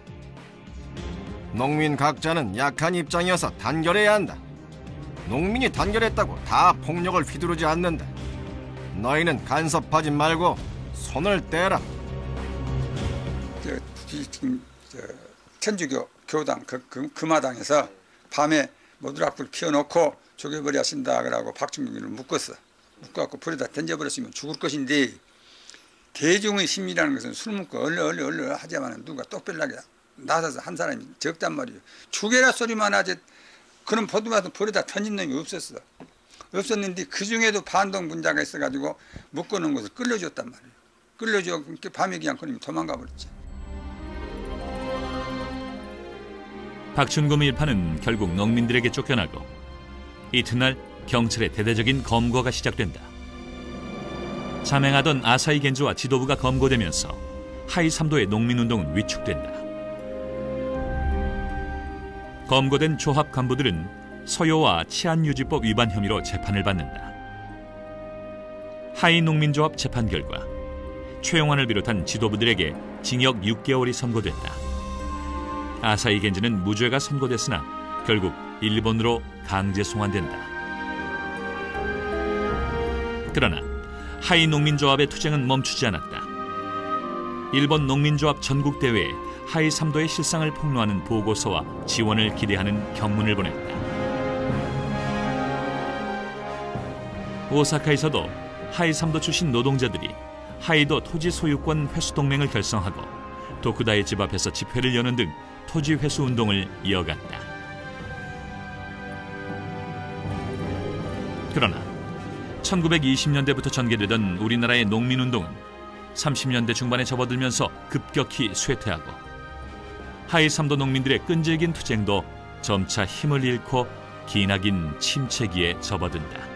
농민 각자는 약한 입장이어서 단결해야 한다. 농민이 단결했다고 다 폭력을 휘두르지 않는다. 너희는 간섭하지 말고 손을 떼라. 지금 천주교 교당 금화당에서 밤에 모두락불 피워놓고 죽여버려 하신다 그러고 박충균을 묶어갖고 불에다 던져버렸으면 죽을 것인데, 대중의 심리라는 것은 술 먹고 얼른 하자마는 누가 똑별나게 나서서 한 사람이 적단 말이에요. 죽여라 소리만 하지 그런 보도마다 불에다 던진 놈이 없었는데 그 중에도 반동 분자가 있어가지고 묶어놓은 것을 끌려줬단 말이에요. 끌려줘 밤에 그냥 그놈이 도망가 버렸지. 박춘금 일파는 결국 농민들에게 쫓겨나고 이튿날 경찰의 대대적인 검거가 시작된다. 자맹하던 아사히 겐주와 지도부가 검거되면서 하이3도의 농민운동은 위축된다. 검거된 조합 간부들은 서요와 치안유지법 위반 혐의로 재판을 받는다. 하이 농민조합 재판 결과 최용환을 비롯한 지도부들에게 징역 6개월이 선고된다. 아사히 겐지는 무죄가 선고됐으나 결국 일본으로 강제 송환된다. 그러나 하이 농민조합의 투쟁은 멈추지 않았다. 일본 농민조합 전국대회에 하이3도의 실상을 폭로하는 보고서와 지원을 기대하는 경문을 보냈다. 오사카에서도 하이3도 출신 노동자들이 하이도 토지 소유권 회수 동맹을 결성하고 도쿠다의 집 앞에서 집회를 여는 등 토지 회수 운동을 이어갔다. 그러나 1920년대부터 전개되던 우리나라의 농민운동은 30년대 중반에 접어들면서 급격히 쇠퇴하고 하이3도 농민들의 끈질긴 투쟁도 점차 힘을 잃고 기나긴 침체기에 접어든다.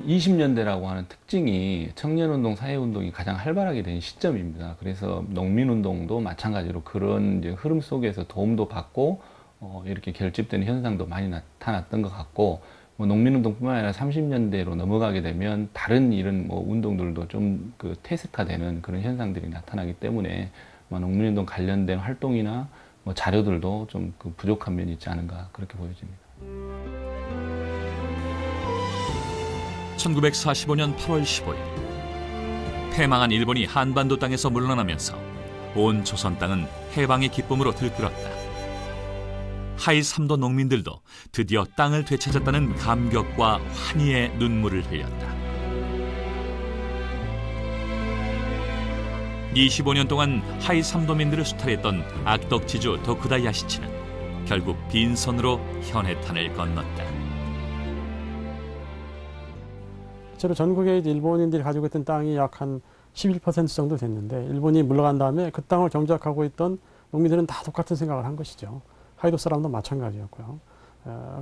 20년대라고 하는 특징이 청년운동, 사회운동이 가장 활발하게 된 시점입니다. 그래서 농민운동도 마찬가지로 그런 이제 흐름 속에서 도움도 받고 이렇게 결집되는 현상도 많이 나타났던 것 같고, 농민운동뿐만 아니라 30년대로 넘어가게 되면 다른 이런 운동들도 좀 그 퇴색화되는 그런 현상들이 나타나기 때문에 농민운동 관련된 활동이나 자료들도 좀 그 부족한 면이 있지 않은가 그렇게 보여집니다. 1945년 8월 15일 패망한 일본이 한반도 땅에서 물러나면서 온 조선 땅은 해방의 기쁨으로 들끓었다. 하이3도 농민들도 드디어 땅을 되찾았다는 감격과 환희의 눈물을 흘렸다. 25년 동안 하이3도민들을 수탈했던 악덕지주 도쿠다 야시치는 결국 빈손으로 현해탄을 건넜다. 실제로 전국에 일본인들이 가지고 있던 땅이 약 한 11% 정도 됐는데, 일본이 물러간 다음에 그 땅을 경작하고 있던 농민들은 다 똑같은 생각을 한 것이죠. 하이도 사람도 마찬가지였고요.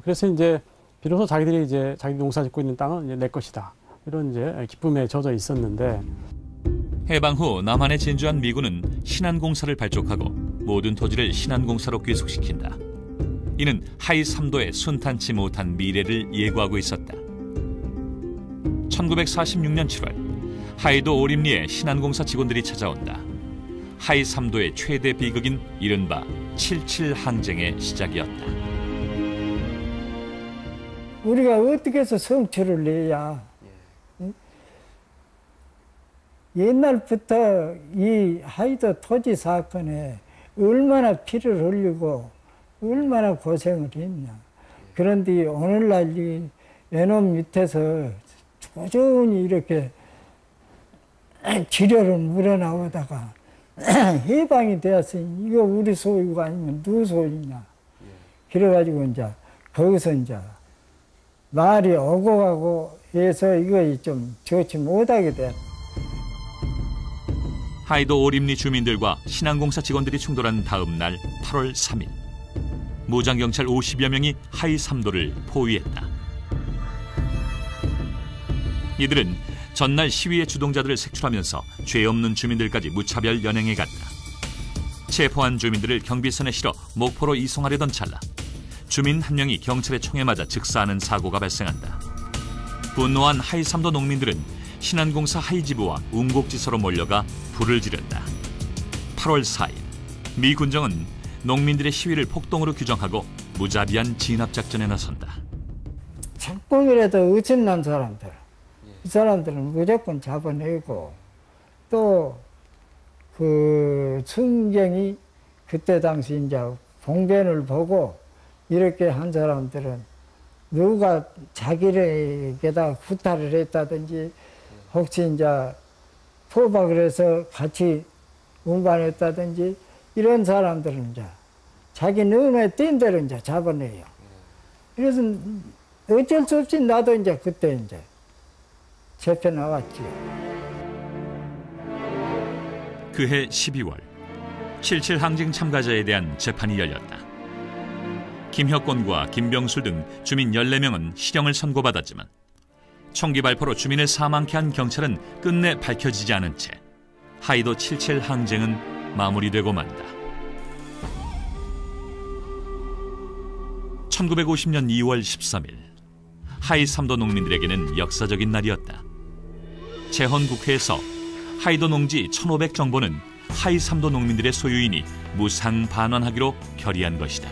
그래서 이제 비로소 자기들이 이제 자기 농사 짓고 있는 땅은 이제 내 것이다, 이런 이제 기쁨에 젖어 있었는데, 해방 후 남한에 진주한 미군은 신안공사를 발족하고 모든 토지를 신안공사로 귀속시킨다. 이는 하이3도의 순탄치 못한 미래를 예고하고 있었다. 1946년 7월 하이도 오림리에 신안공사 직원들이 찾아온다. 하이3도의 최대 비극인 이른바 77 항쟁의 시작이었다. 우리가 어떻게 해서 성취를 내야, 옛날부터 이 하이도 토지 사건에 얼마나 피를 흘리고 얼마나 고생을 했냐. 그런데 오늘날 이 외놈 밑에서 꾸준히 이렇게 지뢰를 물어나오다가 해방이 되었으니 이거 우리 소유가 아니면 누구 소유냐. 그래가지고 이제 거기서 이제 말이 오고 가고 해서 이거 좀 좋지 못하게 됐다. 하이도 오림리 주민들과 신안공사 직원들이 충돌한 다음 날 8월 3일 무장경찰 50여 명이 하이3도를 포위했다. 이들은 전날 시위의 주동자들을 색출하면서 죄 없는 주민들까지 무차별 연행해갔다. 체포한 주민들을 경비선에 실어 목포로 이송하려던 찰나 주민 한 명이 경찰의 총에 맞아 즉사하는 사고가 발생한다. 분노한 하이삼도 농민들은 신안공사 하이지부와 운곡지서로 몰려가 불을 지른다. 8월 4일 미 군정은 농민들의 시위를 폭동으로 규정하고 무자비한 진압작전에 나선다. 조금이라도 의심난 사람들, 이 사람들은 무조건 잡아내고, 또 그 순경이 그때 당시 이제 봉변을 보고 이렇게 한 사람들은 누가 자기에게다 구타를 했다든지 혹시 이제 포박을 해서 같이 운반했다든지 이런 사람들은 이제 자기 눈에 띈 대로 이제 잡아내요. 그래서 어쩔 수 없이 나도 이제 그때 이제 잡혀 나왔지요. 그해 12월 7.7 항쟁 참가자에 대한 재판이 열렸다. 김혁곤과 김병술 등 주민 14명은 실형을 선고받았지만 총기 발포로 주민을 사망케 한 경찰은 끝내 밝혀지지 않은 채 하이도 7.7 항쟁은 마무리되고 만다. 1950년 2월 13일 하이 삼도 농민들에게는 역사적인 날이었다. 재헌국회에서 하이도 농지 1,500정보는 하이 삼도 농민들의 소유이니 무상 반환하기로 결의한 것이다.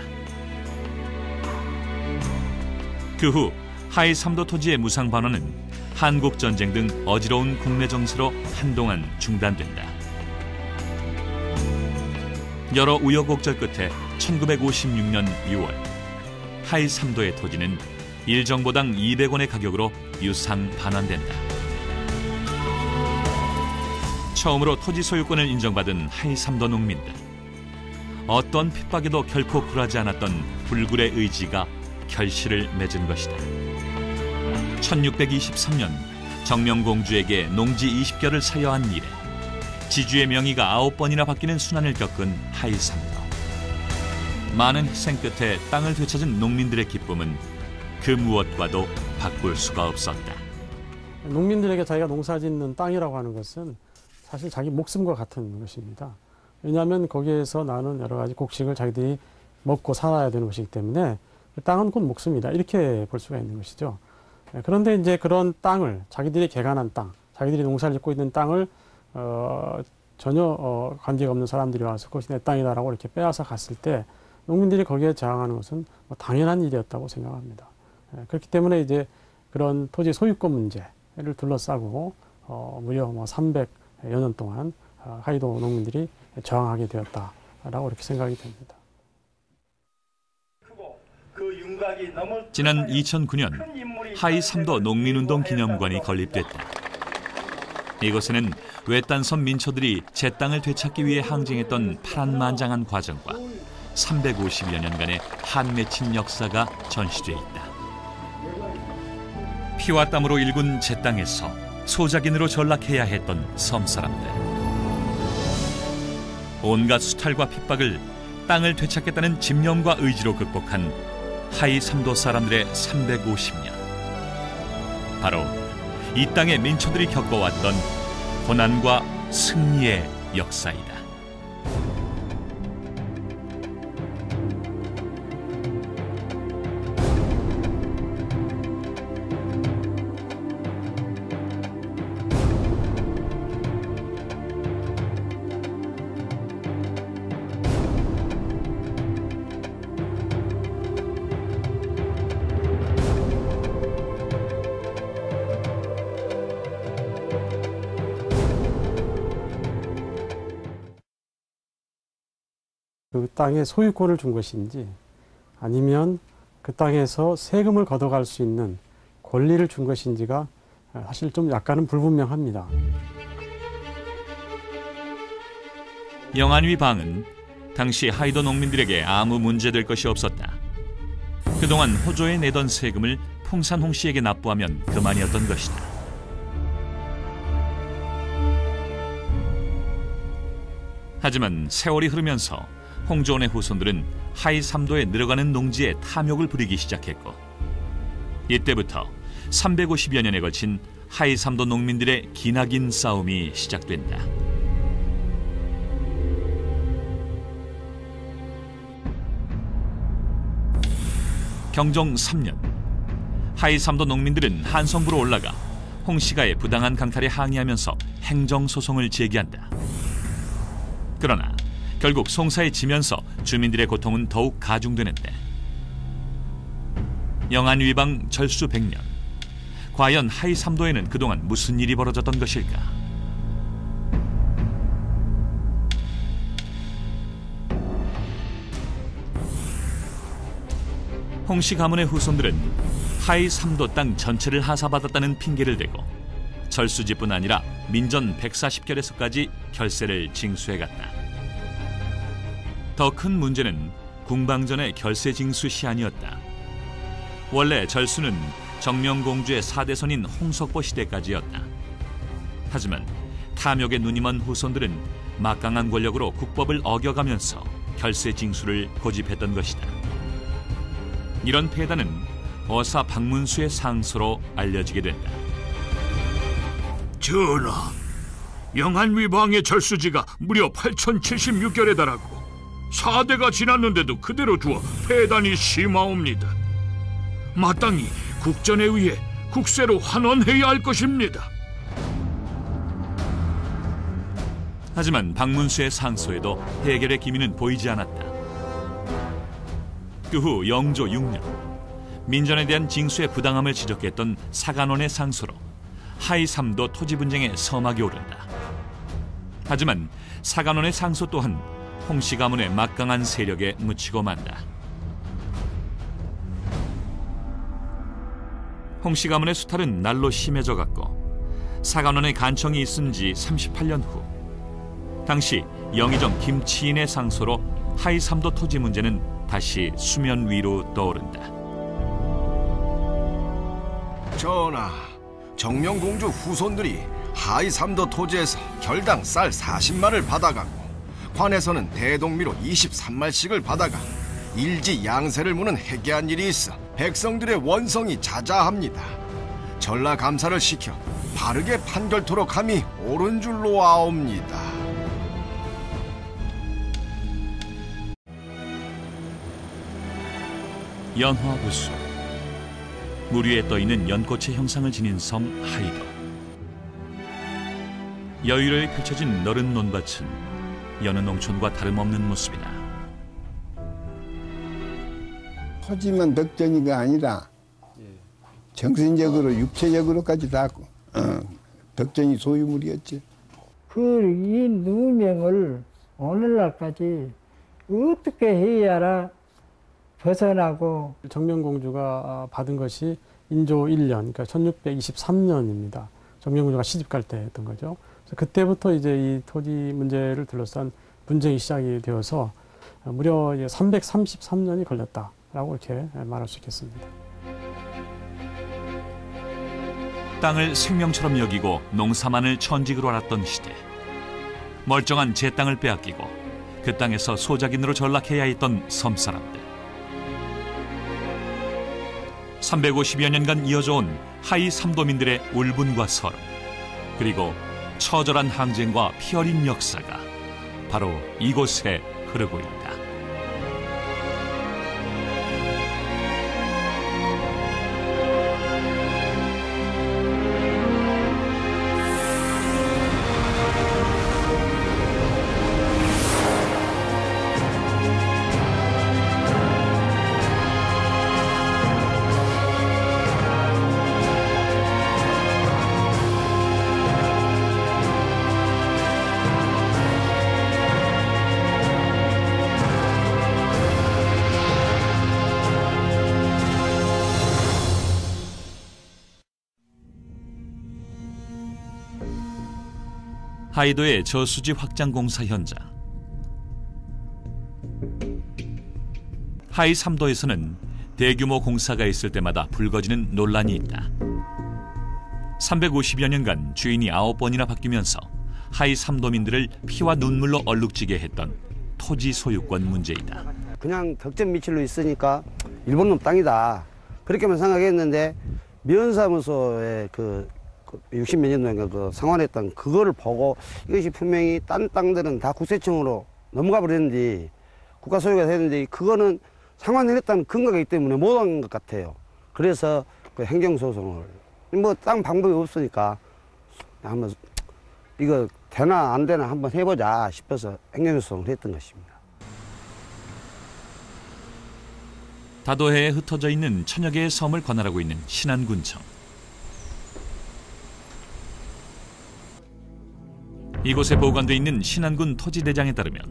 그 후 하이 삼도 토지의 무상 반환은 한국전쟁 등 어지러운 국내 정세로 한동안 중단된다. 여러 우여곡절 끝에 1956년 6월 하이 삼도의 토지는 1정보당 200원의 가격으로 유상 반환된다. 처음으로 토지 소유권을 인정받은 하이 삼도 농민들. 어떤 핍박에도 결코 굴하지 않았던 불굴의 의지가 결실을 맺은 것이다. 1623년 정명공주에게 농지 20결을 사여한 이래 지주의 명의가 9번이나 바뀌는 순환을 겪은 하이 삼도. 많은 희생 끝에 땅을 되찾은 농민들의 기쁨은 그 무엇과도 바꿀 수가 없었다. 농민들에게 자기가 농사짓는 땅이라고 하는 것은 사실 자기 목숨과 같은 것입니다. 왜냐하면 거기에서 나는 여러 가지 곡식을 자기들이 먹고 살아야 되는 것이기 때문에 땅은 곧 목숨이다, 이렇게 볼 수가 있는 것이죠. 그런데 이제 그런 땅을, 자기들이 개간한 땅, 자기들이 농사를 짓고 있는 땅을 전혀 관계가 없는 사람들이 와서 그것이 내 땅이다라고 이렇게 빼앗아 갔을 때 농민들이 거기에 저항하는 것은 뭐 당연한 일이었다고 생각합니다. 그렇기 때문에 이제 그런 토지 소유권 문제를 둘러싸고 무려 300여 년 동안 하이도 농민들이 저항하게 되었다라고 이렇게 생각이 됩니다. 지난 2009년 하이 삼도 농민운동 기념관이 건립됐다. 이곳에는 외딴섬 민초들이 제 땅을 되찾기 위해 항쟁했던 파란만장한 과정과 350여 년간의 한 맺힌 역사가 전시돼 있다. 피와 땀으로 일군 제 땅에서 소작인으로 전락해야 했던 섬사람들. 온갖 수탈과 핍박을 땅을 되찾겠다는 집념과 의지로 극복한 하이 삼도 사람들의 350년. 바로 이 땅의 민초들이 겪어왔던 고난과 승리의 역사이다. 그 땅의 소유권을 준 것인지 아니면 그 땅에서 세금을 걷어갈 수 있는 권리를 준 것인지가 사실 좀 약간은 불분명합니다. 영안위 방은 당시 하이도 농민들에게 아무 문제될 것이 없었다. 그동안 호조에 내던 세금을 풍산홍 씨에게 납부하면 그만이었던 것이다. 하지만 세월이 흐르면서 홍조원의 후손들은 하이 삼도에 늘어가는 농지에 탐욕을 부리기 시작했고, 이때부터 350여 년에 걸친 하이삼도 농민들의 기나긴 싸움이 시작된다. 경종 3년, 하이삼도 농민들은 한성부로 올라가 홍씨가의 부당한 강탈에 항의하면서 행정소송을 제기한다. 그러나 결국 송사에 지면서 주민들의 고통은 더욱 가중되는데, 영안위방 절수 100년, 과연 하이삼도에는 그동안 무슨 일이 벌어졌던 것일까? 홍씨 가문의 후손들은 하이삼도 땅 전체를 하사받았다는 핑계를 대고 절수지뿐 아니라 민전 140결에서까지 결세를 징수해갔다. 더 큰 문제는 궁방전의 결세 징수 시한이었다. 원래 절수는 정명공주의 4대손인 홍석보 시대까지였다. 하지만 탐욕에 눈이 먼 후손들은 막강한 권력으로 국법을 어겨가면서 결세 징수를 고집했던 것이다. 이런 폐단은 어사 박문수의 상소로 알려지게 된다. 전하, 영안위방의 절수지가 무려 8076결에 달하고 4대가 지났는데도 그대로 두어 폐단이 심하옵니다. 마땅히 국전에 의해 국세로 환원해야 할 것입니다. 하지만 박문수의 상소에도 해결의 기미는 보이지 않았다. 그 후 영조 6년, 민전에 대한 징수의 부당함을 지적했던 사간원의 상소로 하이삼도 토지 분쟁에 서막이 오른다. 하지만 사간원의 상소 또한 홍씨 가문의 막강한 세력에 묻히고 만다. 홍씨 가문의 수탈은 날로 심해져 갔고 사간원의 간청이 있은 지 38년 후, 당시 영의정 김치인의 상소로 하이삼도 토지 문제는 다시 수면 위로 떠오른다. 전하, 정명공주 후손들이 하이삼도 토지에서 결당 쌀 40마를 받아가고 관에서는 대동미로 23말씩을 받아가 일지 양세를 무는 해괴한 일이 있어 백성들의 원성이 자자합니다. 전라감사를 시켜 바르게 판결토록 함이 옳은 줄로 아옵니다. 연화부수, 물 위에 떠있는 연꽃의 형상을 지닌 섬 하이도. 여유로이 펼쳐진 너른 논밭은 여느 농촌과 다름없는 모습이다. 토지만 덕전이가 아니라 정신적으로 육체적으로까지 다 덕전이 소유물이었지. 이 누명을 오늘날까지 어떻게 해야 벗어나고. 정명공주가 받은 것이 인조 1년, 그러니까 1623년입니다. 정명공주가 시집 갈 때 했던 거죠. 그래서 그때부터 이제 이 토지 문제를 둘러싼 분쟁이 시작이 되어서 무려 333년이 걸렸다라고 이렇게 말할 수 있겠습니다. 땅을 생명처럼 여기고 농사만을 천직으로 알았던 시대. 멀쩡한 제 땅을 빼앗기고 그 땅에서 소작인으로 전락해야 했던 섬사람들. 350여 년간 이어져온 하이삼도민들의 울분과 서름, 그리고 처절한 항쟁과 피 어린 역사가 바로 이곳에 흐르고 있다. 하이도의 저수지 확장 공사 현장. 하이삼도에서는 대규모 공사가 있을 때마다 불거지는 논란이 있다. 350여 년간 주인이 9번이나 바뀌면서 하이삼도민들을 피와 눈물로 얼룩지게 했던 토지 소유권 문제이다. 그냥 덕전 미칠로 있으니까 일본 놈 땅이다, 그렇게만 생각했는데 면사무소의 그 60몇 년 동안 그 상환했던 그거를 보고 이것이 분명히 딴 땅들은 다 국세청으로 넘어가 버렸는데 국가 소유가 되는데 그거는 상환했다는 근거가 있기 때문에 못한 것 같아요. 그래서 그 행정소송을 뭐 땅 방법이 없으니까 한번 이거 되나 안 되나 한번 해보자 싶어서 행정소송을 했던 것입니다. 다도해에 흩어져 있는 천여 개의 섬을 관할하고 있는 신안군청. 이곳에 보관돼 있는 신안군 토지대장에 따르면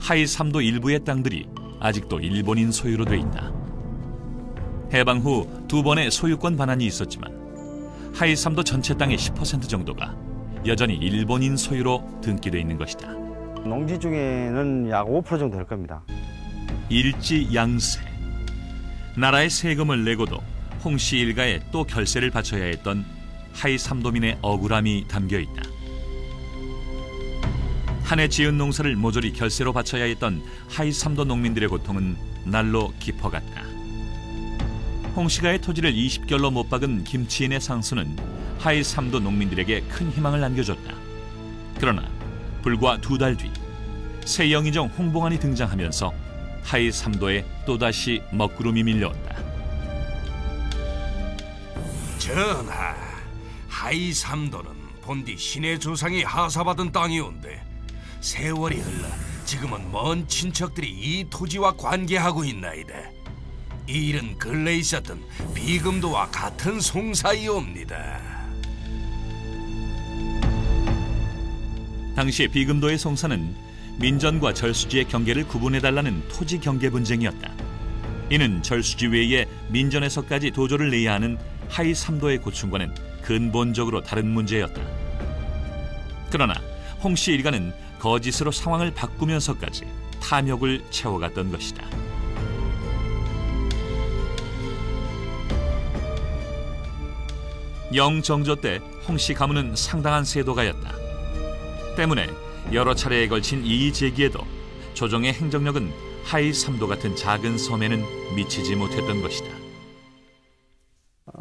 하이 3도 일부의 땅들이 아직도 일본인 소유로 돼 있다. 해방 후 2번의 소유권 반환이 있었지만 하이 3도 전체 땅의 10% 정도가 여전히 일본인 소유로 등기돼 있는 것이다. 농지 중에는 약 5% 정도 될 겁니다. 일지양세. 나라의 세금을 내고도 홍씨 일가에 또 결세를 바쳐야 했던 하이 3도민의 억울함이 담겨 있다. 한 해 지은 농사를 모조리 결세로 바쳐야 했던 하이 3도 농민들의 고통은 날로 깊어갔다. 홍씨가의 토지를 20결로 못 박은 김치인의 상수는 하이 3도 농민들에게 큰 희망을 안겨줬다. 그러나 불과 2달 뒤 새 영의정 홍봉안이 등장하면서 하이 3도에 또다시 먹구름이 밀려온다. 전하, 하이 3도는 본디 신의 조상이 하사받은 땅이온데 세월이 흘러 지금은 먼 친척들이 이 토지와 관계하고 있나이다. 이 일은 근래 있었던 비금도와 같은 송사이옵니다. 당시 비금도의 송사는 민전과 절수지의 경계를 구분해달라는 토지 경계 분쟁이었다. 이는 절수지 외에 민전에서까지 도조를 내야 하는 하이 3도의 고충과는 근본적으로 다른 문제였다. 그러나 홍씨 일가는 거짓으로 상황을 바꾸면서까지 탐욕을 채워갔던 것이다. 영정조 때 홍씨 가문은 상당한 세도가였다. 때문에 여러 차례에 걸친 이의 제기에도 조정의 행정력은 하이 3도 같은 작은 섬에는 미치지 못했던 것이다.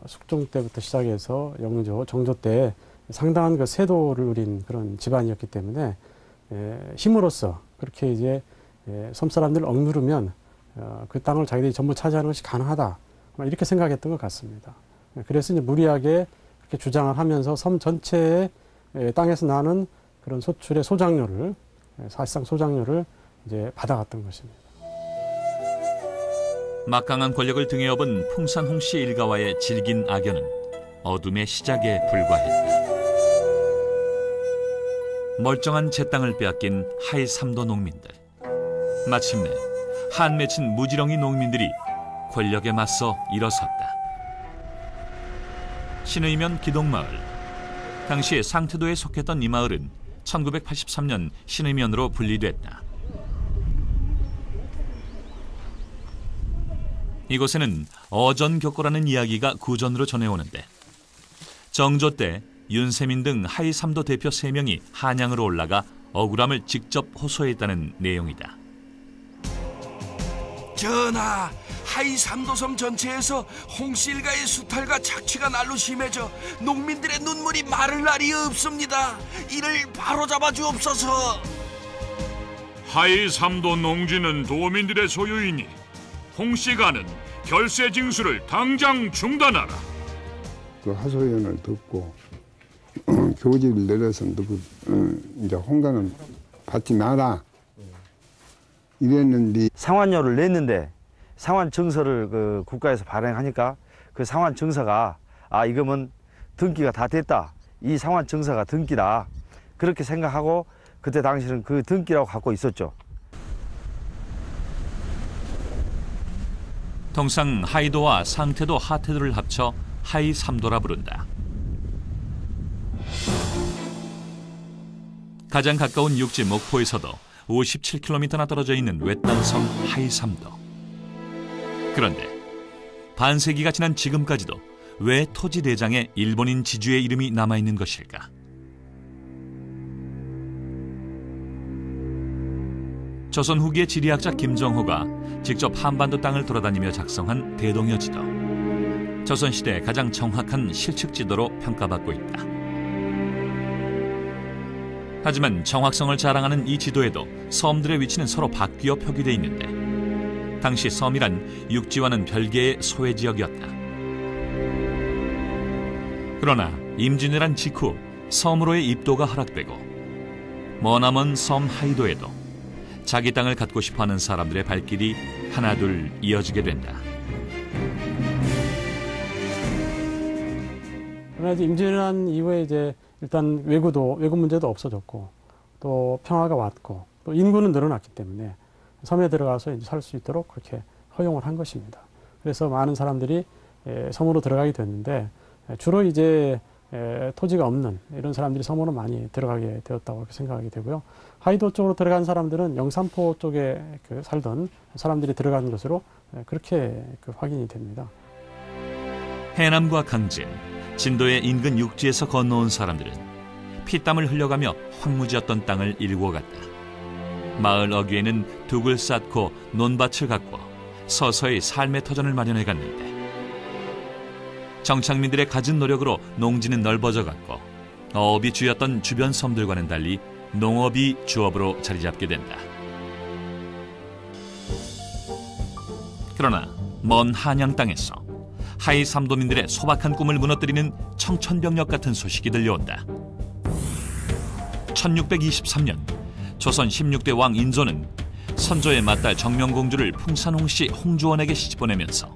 숙종 때부터 시작해서 영조, 정조 때 상당한 그 세도를 누린 그런 집안이었기 때문에 힘으로써 그렇게 이제 섬 사람들을 억누르면 그 땅을 자기들이 전부 차지하는 것이 가능하다, 이렇게 생각했던 것 같습니다. 그래서 이제 무리하게 그렇게 주장을 하면서 섬 전체의 땅에서 나는 그런 소출의 소장료를, 사실상 소장료를 이제 받아갔던 것입니다. 막강한 권력을 등에 업은 풍산 홍씨 일가와의 질긴 악연은 어둠의 시작에 불과했다. 멀쩡한 제 땅을 빼앗긴 하이 3도 농민들. 마침내 한 맺힌 무지렁이 농민들이 권력에 맞서 일어섰다. 신의면 기동마을. 당시 상태도에 속했던 이 마을은 1983년 신의면으로 분리됐다. 이곳에는 어전격고라는 이야기가 구전으로 전해오는데 정조 때 윤세민 등 하이 3도 대표 3명이 한양으로 올라가 억울함을 직접 호소했다는 내용이다. 전하, 하이 3도섬 전체에서 홍씨 일가의 수탈과 착취가 날로 심해져 농민들의 눈물이 마를 날이 없습니다. 이를 바로잡아 주옵소서. 하이 3도 농지는 도민들의 소유이니 홍씨가는 결세 징수를 당장 중단하라. 그 하소연을 듣고 교지를 내려서 누구 이제 홍가는 받지 마라 이랬는데 상환료를 냈는데 상환 증서를 그 국가에서 발행하니까 그 상환 증서가 이거면 등기가 다 됐다. 이 상환 증서가 등기다. 그렇게 생각하고 그때 당시는 그 등기라고 갖고 있었죠. 통상 하이도와 상태도 하태도를 합쳐 하이 3도라 부른다. 가장 가까운 육지 목포에서도 57km나 떨어져 있는 외딴 섬 하이 3도. 그런데 반세기가 지난 지금까지도 왜 토지 대장에 일본인 지주의 이름이 남아있는 것일까? 조선 후기의 지리학자 김정호가 직접 한반도 땅을 돌아다니며 작성한 대동여지도. 조선시대 가장 정확한 실측 지도로 평가받고 있다. 하지만 정확성을 자랑하는 이 지도에도 섬들의 위치는 서로 바뀌어 표기되어 있는데 당시 섬이란 육지와는 별개의 소외지역이었다. 그러나 임진왜란 직후 섬으로의 입도가 허락되고 머나먼 섬 하이도에도 자기 땅을 갖고 싶어하는 사람들의 발길이 하나둘 이어지게 된다. 그러나 이제 임진왜란 이후에 이제 일단 외구 문제도 없어졌고 또 평화가 왔고 또 인구는 늘어났기 때문에 섬에 들어가서 이제 살 수 있도록 그렇게 허용을 한 것입니다. 그래서 많은 사람들이 섬으로 들어가게 됐는데 주로 이제 토지가 없는 이런 사람들이 섬으로 많이 들어가게 되었다고 생각하게 되고요. 하이도 쪽으로 들어간 사람들은 영산포 쪽에 살던 사람들이 들어간 것으로 그렇게 확인이 됩니다. 해남과 강진, 진도의 인근 육지에서 건너온 사람들은 피땀을 흘려가며 황무지였던 땅을 일구어 갔다. 마을 어귀에는 둑을 쌓고 논밭을 가꾸어 서서히 삶의 터전을 마련해 갔는데 정착민들의 갖은 노력으로 농지는 넓어져 갔고 어업이 주였던 주변 섬들과는 달리 농업이 주업으로 자리 잡게 된다. 그러나 먼 한양 땅에서 하이 삼도민들의 소박한 꿈을 무너뜨리는 청천벽력 같은 소식이 들려온다. 1623년 조선 16대 왕 인조는 선조의 맏딸 정명공주를 풍산홍씨 홍주원에게 시집보내면서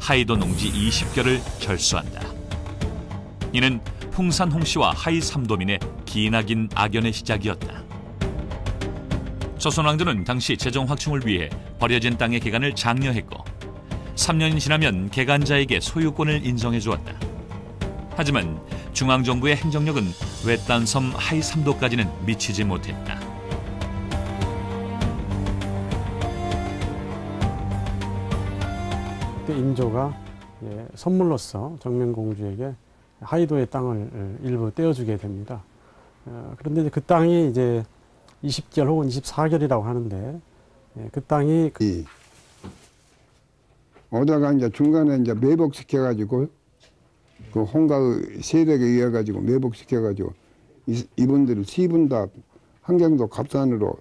하이도 농지 20결을 절수한다. 이는 풍산홍씨와 하이 삼도민의 기나긴 악연의 시작이었다. 조선 왕조는 당시 재정 확충을 위해 버려진 땅의 개간을 장려했고 3년이 지나면 개간자에게 소유권을 인정해 주었다. 하지만 중앙정부의 행정력은 외딴 섬 하이 삼도까지는 미치지 못했다. 그때 인조가 선물로서 정명공주에게 하이도의 땅을 일부 떼어주게 됩니다. 그런데 그 땅이 이제 20결 혹은 24결이라고 하는데 그 땅이 오다가 이제 중간에 이제 매복시켜가지고 그 홍가의 세력에 의해가지고 매복시켜가지고 이분들을 3분 다 한경도 갑산으로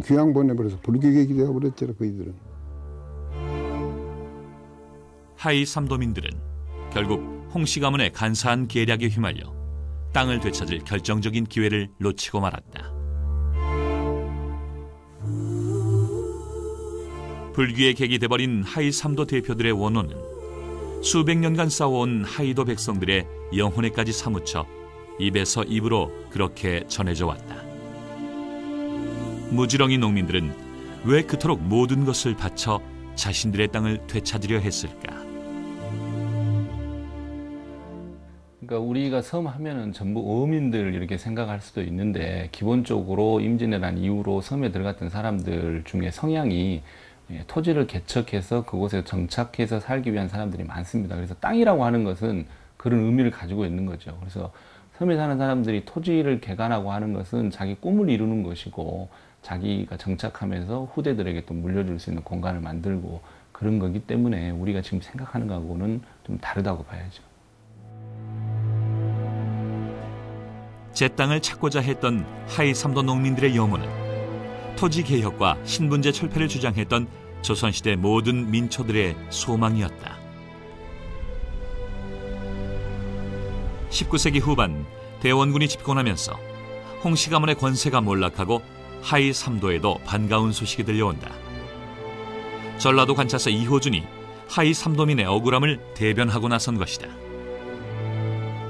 귀양 보내버려서 불기객이 되어버렸죠. 그이들은. 하이 삼도민들은 결국 홍씨 가문의 간사한 계략에 휘말려 땅을 되찾을 결정적인 기회를 놓치고 말았다. 불귀의 객이 돼버린 하이 삼도 대표들의 원혼은 수백 년간 싸워온 하이도 백성들의 영혼에까지 사무쳐 입에서 입으로 그렇게 전해져 왔다. 무지렁이 농민들은 왜 그토록 모든 것을 바쳐 자신들의 땅을 되찾으려 했을까? 그러니까 우리가 섬 하면은 전부 어민들 이렇게 생각할 수도 있는데 기본적으로 임진왜란 이후로 섬에 들어갔던 사람들 중에 성향이 토지를 개척해서 그곳에 정착해서 살기 위한 사람들이 많습니다. 그래서 땅이라고 하는 것은 그런 의미를 가지고 있는 거죠. 그래서 섬에 사는 사람들이 토지를 개간하고 하는 것은 자기 꿈을 이루는 것이고 자기가 정착하면서 후대들에게 또 물려줄 수 있는 공간을 만들고 그런 거기 때문에 우리가 지금 생각하는 거하고는 좀 다르다고 봐야죠. 제 땅을 찾고자 했던 하이 삼도 농민들의 염원은 토지 개혁과 신분제 철폐를 주장했던 조선시대 모든 민초들의 소망이었다. 19세기 후반 대원군이 집권하면서 홍씨 가문의 권세가 몰락하고 하이 삼도에도 반가운 소식이 들려온다. 전라도 관찰사 이호준이 하이 삼도민의 억울함을 대변하고 나선 것이다.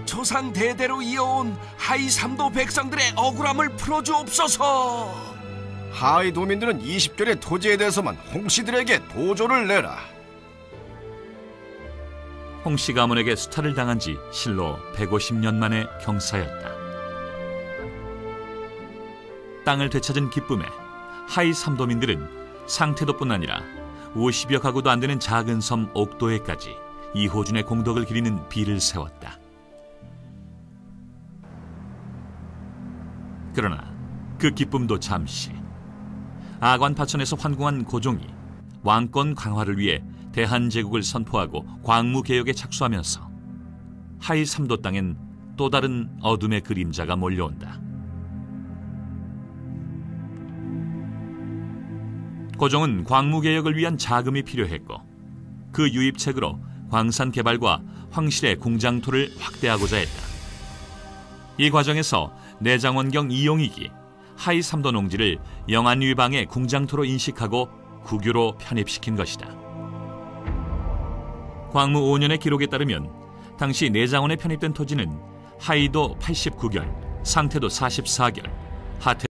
조상 대대로 이어온 하이 삼도 백성들의 억울함을 풀어주옵소서. 하이 도민들은 20결의 토지에 대해서만 홍씨들에게 도조를 내라. 홍씨 가문에게 수탈을 당한 지 실로 150년 만의 경사였다. 땅을 되찾은 기쁨에 하이 삼도민들은 상태도뿐 아니라 50여 가구도 안 되는 작은 섬 옥도에까지 이호준의 공덕을 기리는 비를 세웠다. 그러나 그 기쁨도 잠시. 아관 파천에서 환궁한 고종이 왕권 강화를 위해 대한제국을 선포하고 광무개혁에 착수하면서 하이 3도 땅엔 또 다른 어둠의 그림자가 몰려온다. 고종은 광무개혁을 위한 자금이 필요했고 그 유입책으로 광산 개발과 황실의 공장토를 확대하고자 했다. 이 과정에서 내장원경 이용익이 하이 3도 농지를 영안위방의 공장토로 인식하고 국유로 편입시킨 것이다. 광무 5년의 기록에 따르면 당시 내장원에 편입된 토지는 하이도 89결, 상태도 44결, 하태